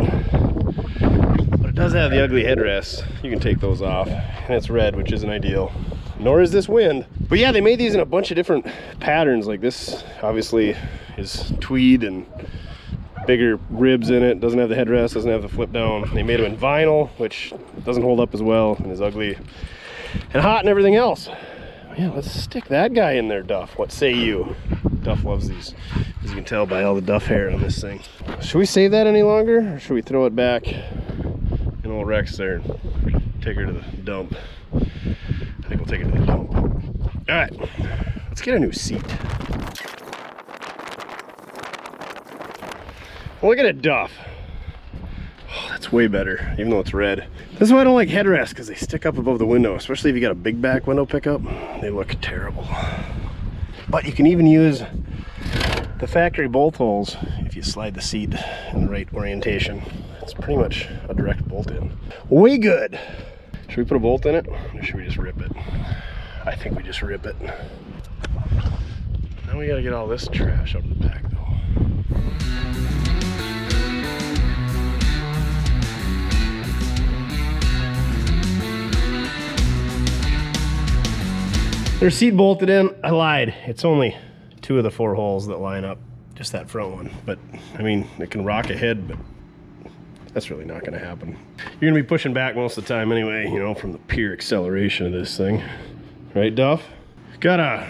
Speaker 1: But it does have the ugly headrests. You can take those off. And it's red, which isn't ideal. Nor is this wind. But yeah, they made these in a bunch of different patterns. Like this obviously is tweed and bigger ribs in it. Doesn't have the headrest, doesn't have the flip down. They made them in vinyl, which doesn't hold up as well and is ugly and hot and everything else. Yeah, let's stick that guy in there, Duff. What say you? Duff loves these, as you can tell by all the Duff hair on this thing. Should we save that any longer, or should we throw it back in old Rex there and take her to the dump? I think we'll take it to the dump. All right, let's get a new seat. Well, look at a Duff. Oh, that's way better, even though it's red. This is why I don't like headrests, because they stick up above the window, especially if you got a big back window pickup. They look terrible. But you can even use the factory bolt holes if you slide the seat in the right orientation. It's pretty much a direct bolt in. Way good. Should we put a bolt in it, or should we just rip it? I think we just rip it. Now we gotta get all this trash out of the back though. They're seat bolted in. I lied. It's only 2 of the 4 holes that line up, just that front one. But I mean, it can rock ahead, but that's really not gonna happen. You're gonna be pushing back most of the time anyway, you know, from the pure acceleration of this thing. Right, Duff? Got a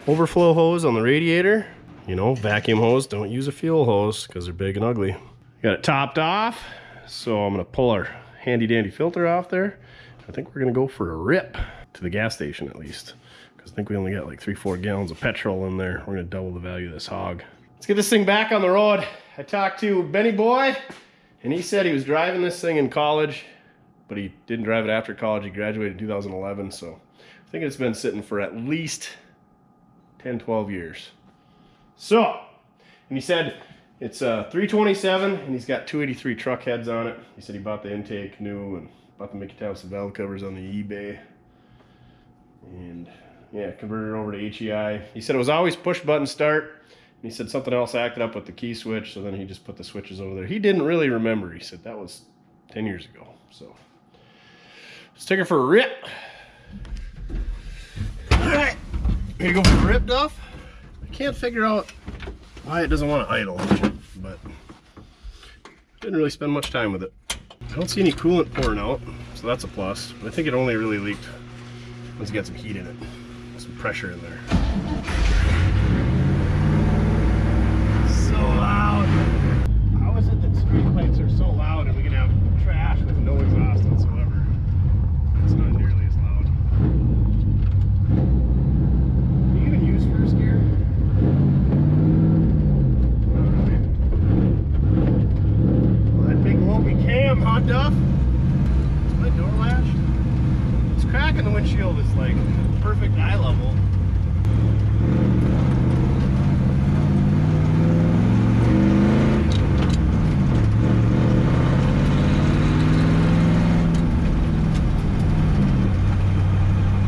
Speaker 1: overflow hose on the radiator. You know, vacuum hose, don't use a fuel hose because they're big and ugly. Got it topped off, so I'm gonna pull our handy dandy filter off there. I think we're gonna go for a rip to the gas station at least, because I think we only got like 3-4 gallons of petrol in there. We're gonna double the value of this hog. Let's get this thing back on the road. I talked to Benny Boy, and he said he was driving this thing in college, but he didn't drive it after college. He graduated in 2011, so I think it's been sitting for at least 10-12 years. So, and he said it's 327, and he's got 283 truck heads on it. He said he bought the intake new and bought the Mickey Thompson valve covers on the eBay. And yeah, converted it over to HEI. He said it was always push button start. And he said something else acted up with the key switch, so then he just put the switches over there. He didn't really remember. He said that was 10 years ago. So let's take her for a rip. All right, ready to go for a rip, Duff? I can't figure out why it doesn't want to idle, but didn't really spend much time with it. I don't see any coolant pouring out, so that's a plus. I think it only really leaked once you got some heat in it, some pressure in there. So loud. How is it that street lights are so loud and we can have trash with no exhaust whatsoever? It's not nearly as loud. Can you even use first gear? Well, that big lumpy cam, huh, Duff? Is my door latch? Crack in the windshield is like perfect eye level.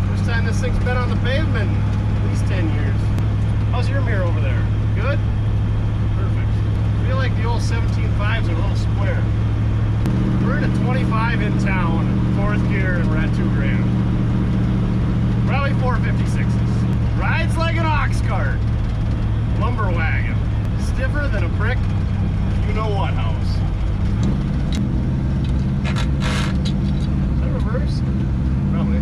Speaker 1: First time this thing's been on the pavement in at least 10 years. How's your mirror over there? Good? Perfect. I feel like the old 17.5s are a little square. We're in a 25 in town, 4th gear, and we're at $2,000. Probably 456s. Rides like an ox cart. Lumber wagon. Stiffer than a brick, you know what house. Is that reverse? Probably.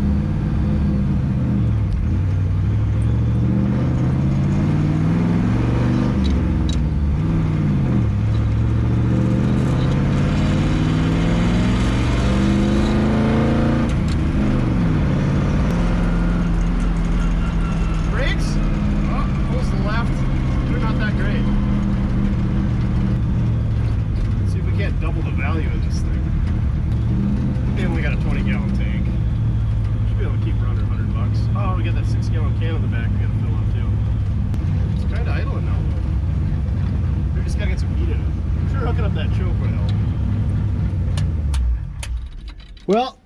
Speaker 1: the value of this thing. We only got a 20-gallon tank. Should be able to keep her under $100. Oh, we got that 6-gallon can in the back we gotta fill up too. It's kind of idling now though. We just gotta get some heat in it. I'm sure hooking up that choke would help. Well,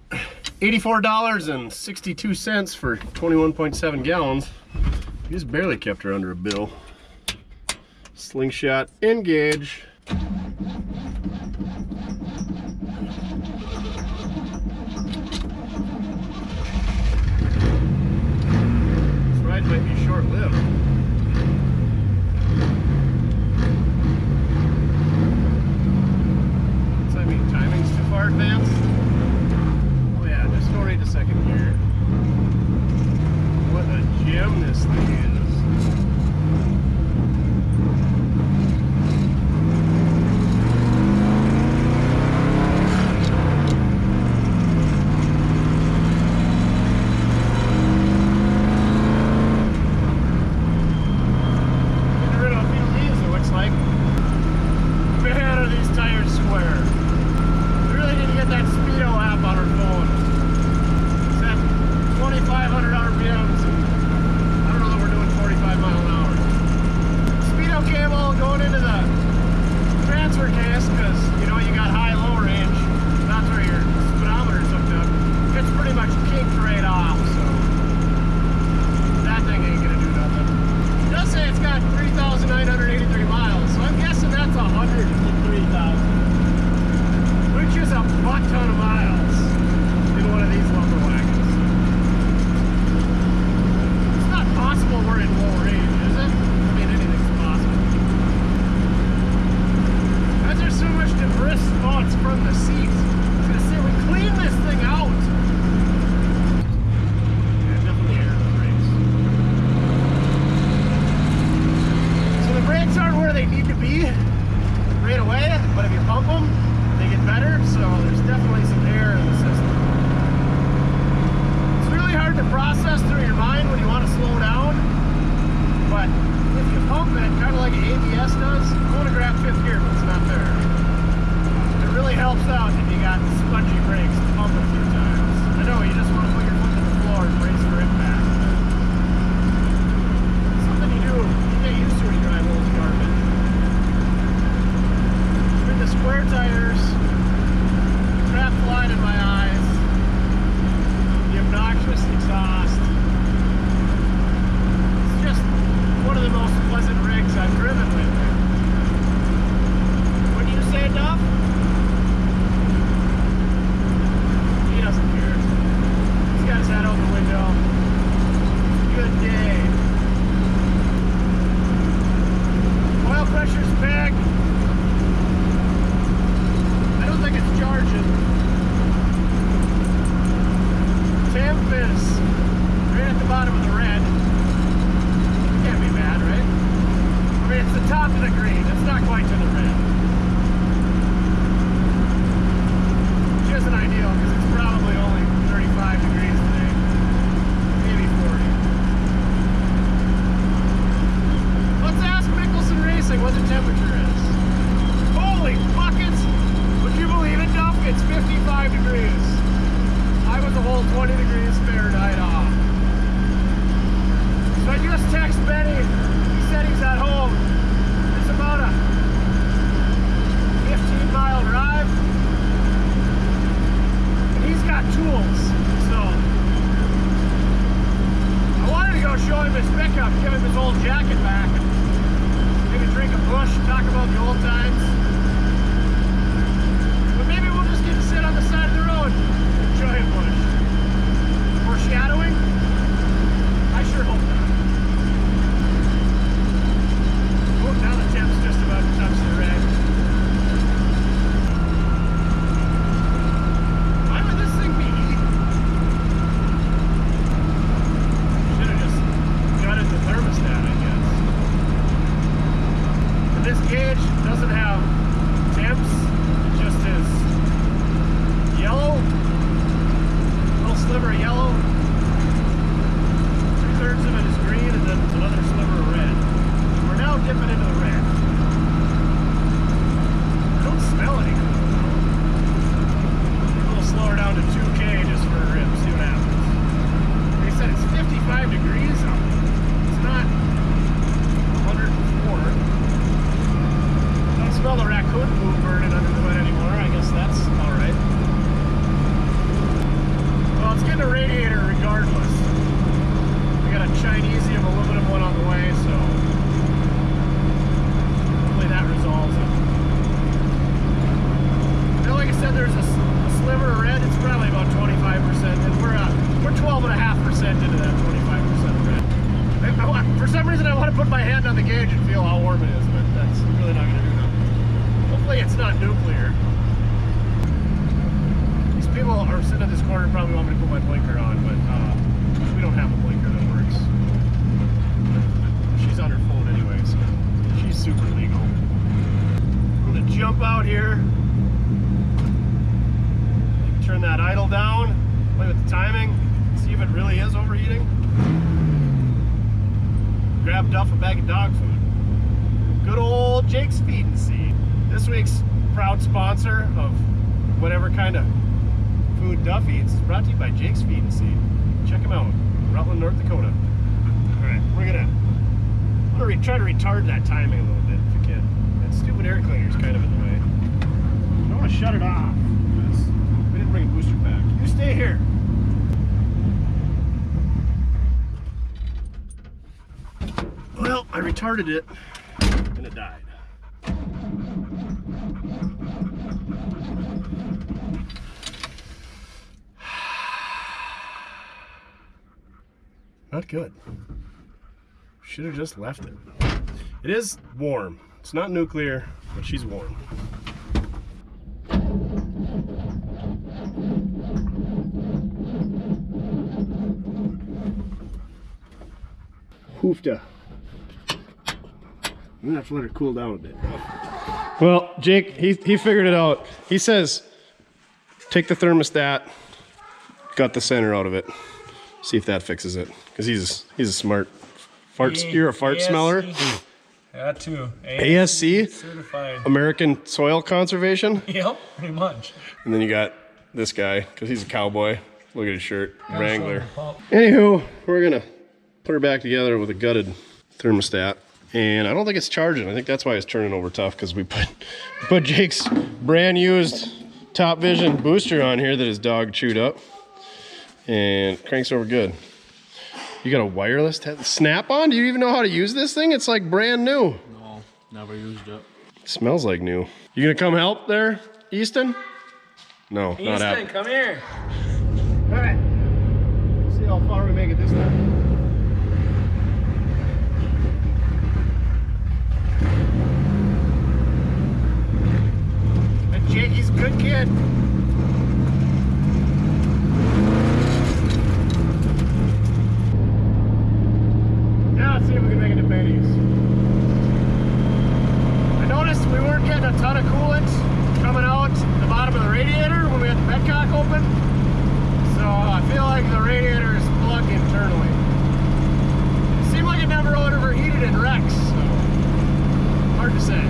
Speaker 1: $84.62 for 21.7 gallons. We just barely kept her under a bill. Slingshot engage. This ride might be short-lived. Does that mean timing's too far advanced? Oh yeah, just go right to second gear. What a gem this thing is. there's a sliver of red, it's probably about 25%, and we're 12.5% into that 25% red. For some reason, I want to put my hand on the gauge and feel how warm it is, but that's really not going to do nothing. Hopefully, it's not nuclear. These people are sitting in this corner probably want me to put my blinker on, but we don't have a blinker that works. She's on her phone anyway, so she's super legal. I'm going to jump out here. Turn that idle down, play with the timing, see if it really is overheating. Grab Duff a bag of dog food. Good old Jake's Feed and Seed. This week's proud sponsor of whatever kind of food Duff eats is brought to you by Jake's Feed and Seed. Check them out, Rutland, North Dakota. All right, I'm gonna try to retard that timing a little bit if you can. That stupid air cleaner is kind of in the way. I don't want to shut it off. Bring a booster back. You stay here. Well, I retarded it and it died. Not good. Should have just left it. It is warm. It's not nuclear, but she's warm. Hoofda. I'm gonna have to let her cool down a bit. Well, Jake, he figured it out. He says, take the thermostat, got the center out of it. See if that fixes it. Because he's a smart fart. You're a fart smeller.
Speaker 10: That too.
Speaker 1: ASC?
Speaker 10: Certified.
Speaker 1: American Soil Conservation?
Speaker 10: Yep, pretty much.
Speaker 1: And then you got this guy, because he's a cowboy. Look at his shirt, Wrangler. Anywho, we're gonna put her back together with a gutted thermostat. And I don't think it's charging. I think that's why it's turning over tough, because we put Jake's brand used Top Vision booster on here that his dog chewed up. And it cranks over good. You got a wireless snap-on? Do you even know how to use this thing? It's like brand new.
Speaker 10: No, never used it.
Speaker 1: It smells like new. You gonna come help there, Easton? No,
Speaker 10: Easton,
Speaker 1: not happening.
Speaker 10: come here.
Speaker 1: All right. Let's see how far we make it this time. And Jakey's a good kid. Now let's see if we can make it to Benny's. I noticed we weren't getting a ton of coolant coming out the bottom of the radiator when we had the petcock open. So I feel like the radiator is plugged internally. It seemed like it never overheated in Rex, so hard to say.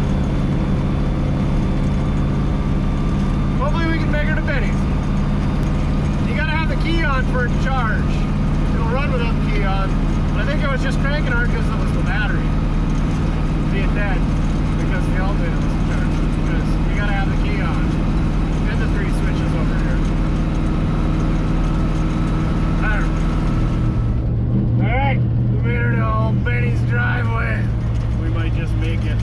Speaker 1: Hopefully we can make her to Benny's. You gotta have the key on for it to charge. It'll run without the key on. But I think it was just cranking hard because it was the battery being dead because the alternator wasn't charged. Because you gotta have the key on. And the 3 switches over here. Alright, we made her to old Benny's driveway. We might just make it.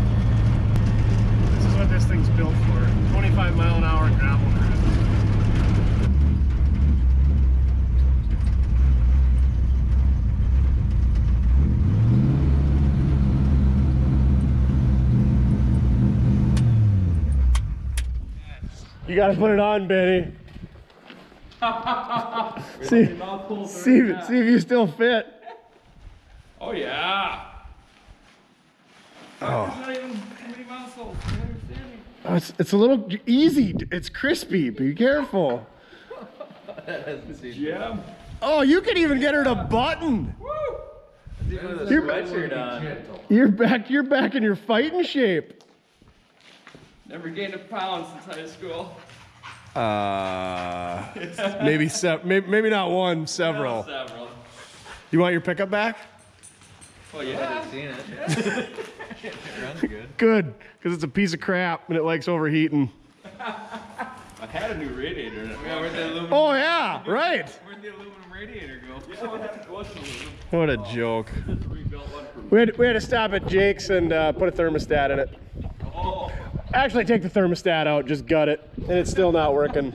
Speaker 1: This is what this thing's built for. 25-mile-an-hour gravel cruise. You gotta put it on, Benny. see if you still fit.
Speaker 10: Oh yeah.
Speaker 1: Oh.
Speaker 10: It's not even many muscles.
Speaker 1: Oh, it's a little easy. It's crispy. Be careful.
Speaker 10: Yeah.
Speaker 1: Oh, you can even get her to button. You're back in your fighting shape.
Speaker 10: Never gained a pound since high school.
Speaker 1: Maybe not one, several.
Speaker 10: Several.
Speaker 1: You want your pickup back?
Speaker 10: Oh yeah. I've seen it. It runs good.
Speaker 1: Good, because it's a piece of crap and it likes overheating.
Speaker 10: I had a new radiator in it. Yeah, where'd the aluminum?
Speaker 1: Oh yeah, right.
Speaker 10: Where'd the aluminum radiator go? It wasn't aluminum.
Speaker 1: What a joke.
Speaker 10: We built one for
Speaker 1: We had to stop at Jake's and put a thermostat in it.
Speaker 10: Oh.
Speaker 1: actually take the thermostat out, just gut it, and it's still not working.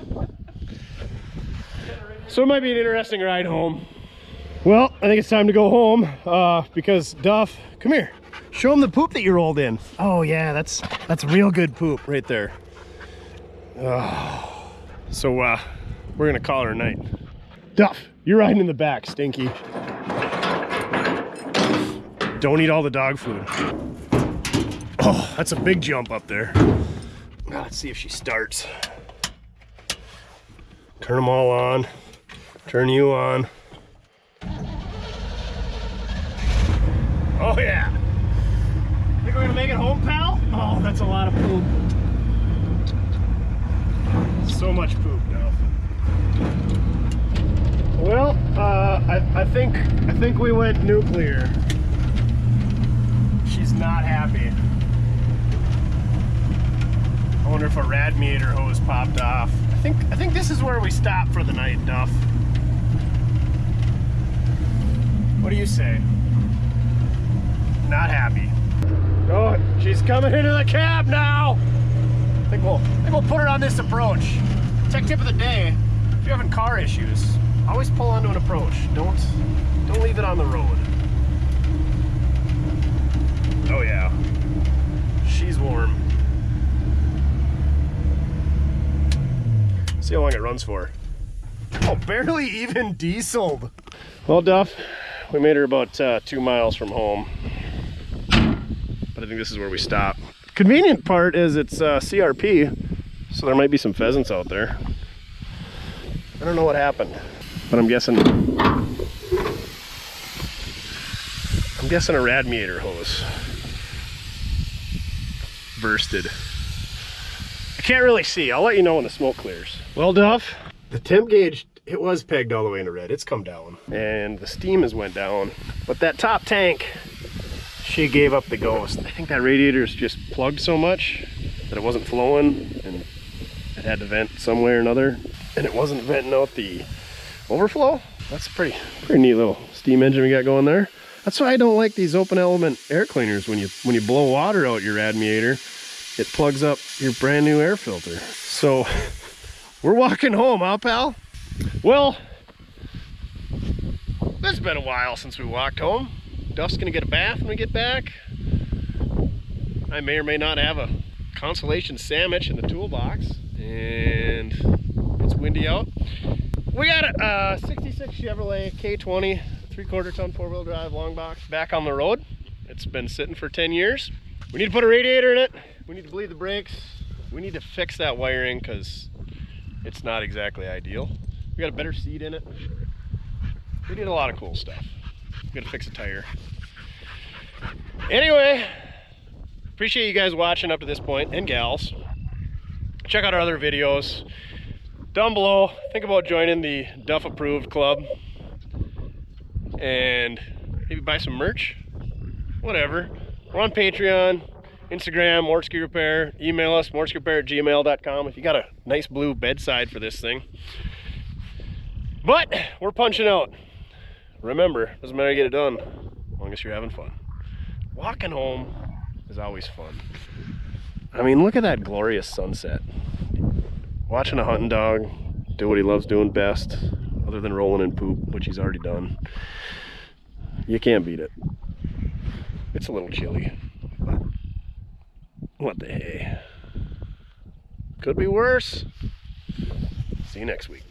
Speaker 1: So it might be an interesting ride home. Well, I think it's time to go home because Duff, come here. Show him the poop that you rolled in. Oh yeah, that's real good poop right there. So we're gonna call her a night. Duff, you're riding in the back, Stinky. Don't eat all the dog food. Oh, that's a big jump up there. Now let's see if she starts. Turn them all on. Turn you on. Oh yeah. Think we're gonna make it home, pal? Oh, that's a lot of poop. So much poop, Duff. Well, I think we went nuclear. She's not happy. I wonder if a radiator hose popped off. I think this is where we stop for the night, Duff. What do you say? Not happy. Oh, she's coming into the cab now. I think we'll put her on this approach. Tech tip of the day: if you're having car issues, always pull onto an approach. Don't leave it on the road. Oh yeah, she's warm. See how long it runs for. Oh, barely even dieseled. Well, Duff, we made her about 2 miles from home, but I think this is where we stop. Convenient part is it's CRP, so there might be some pheasants out there. I don't know what happened, but I'm guessing a radiator hose bursted. I can't really see. I'll let you know when the smoke clears. Well, Duff, the temp gauge, it was pegged all the way into red. It's come down, and the steam has went down, but that top tank, she gave up the ghost. I think that radiator's just plugged so much that it wasn't flowing, and it had to vent some way or another, and it wasn't venting out the overflow. That's a pretty neat little steam engine we got going there. That's why I don't like these open element air cleaners. When you blow water out your radiator, it plugs up your brand new air filter. So we're walking home, huh, pal? Well, it's been a while since we walked home. Duff's gonna get a bath when we get back. I may or may not have a consolation sandwich in the toolbox, and it's windy out. We got a 66 Chevrolet K20 3/4 ton 4-wheel drive long box back on the road. It's been sitting for 10 years. We need to put a radiator in it. We need to bleed the brakes. We need to fix that wiring because it's not exactly ideal. We got a better seat in it. We did a lot of cool stuff. We gotta fix a tire. Anyway, appreciate you guys watching up to this point, and gals. Check out our other videos down below. Think about joining the Duff Approved Club and maybe buy some merch. Whatever. We're on Patreon, Instagram, Mortske Repair. Email us, mortskerepair@gmail.com if you got a nice blue bedside for this thing. But we're punching out. Remember, doesn't matter how you get it done, as long as you're having fun. Walking home is always fun. I mean, look at that glorious sunset. Watching a hunting dog do what he loves doing best, other than rolling in poop, which he's already done. You can't beat it. It's a little chilly, but what the hey. Could be worse. See you next week.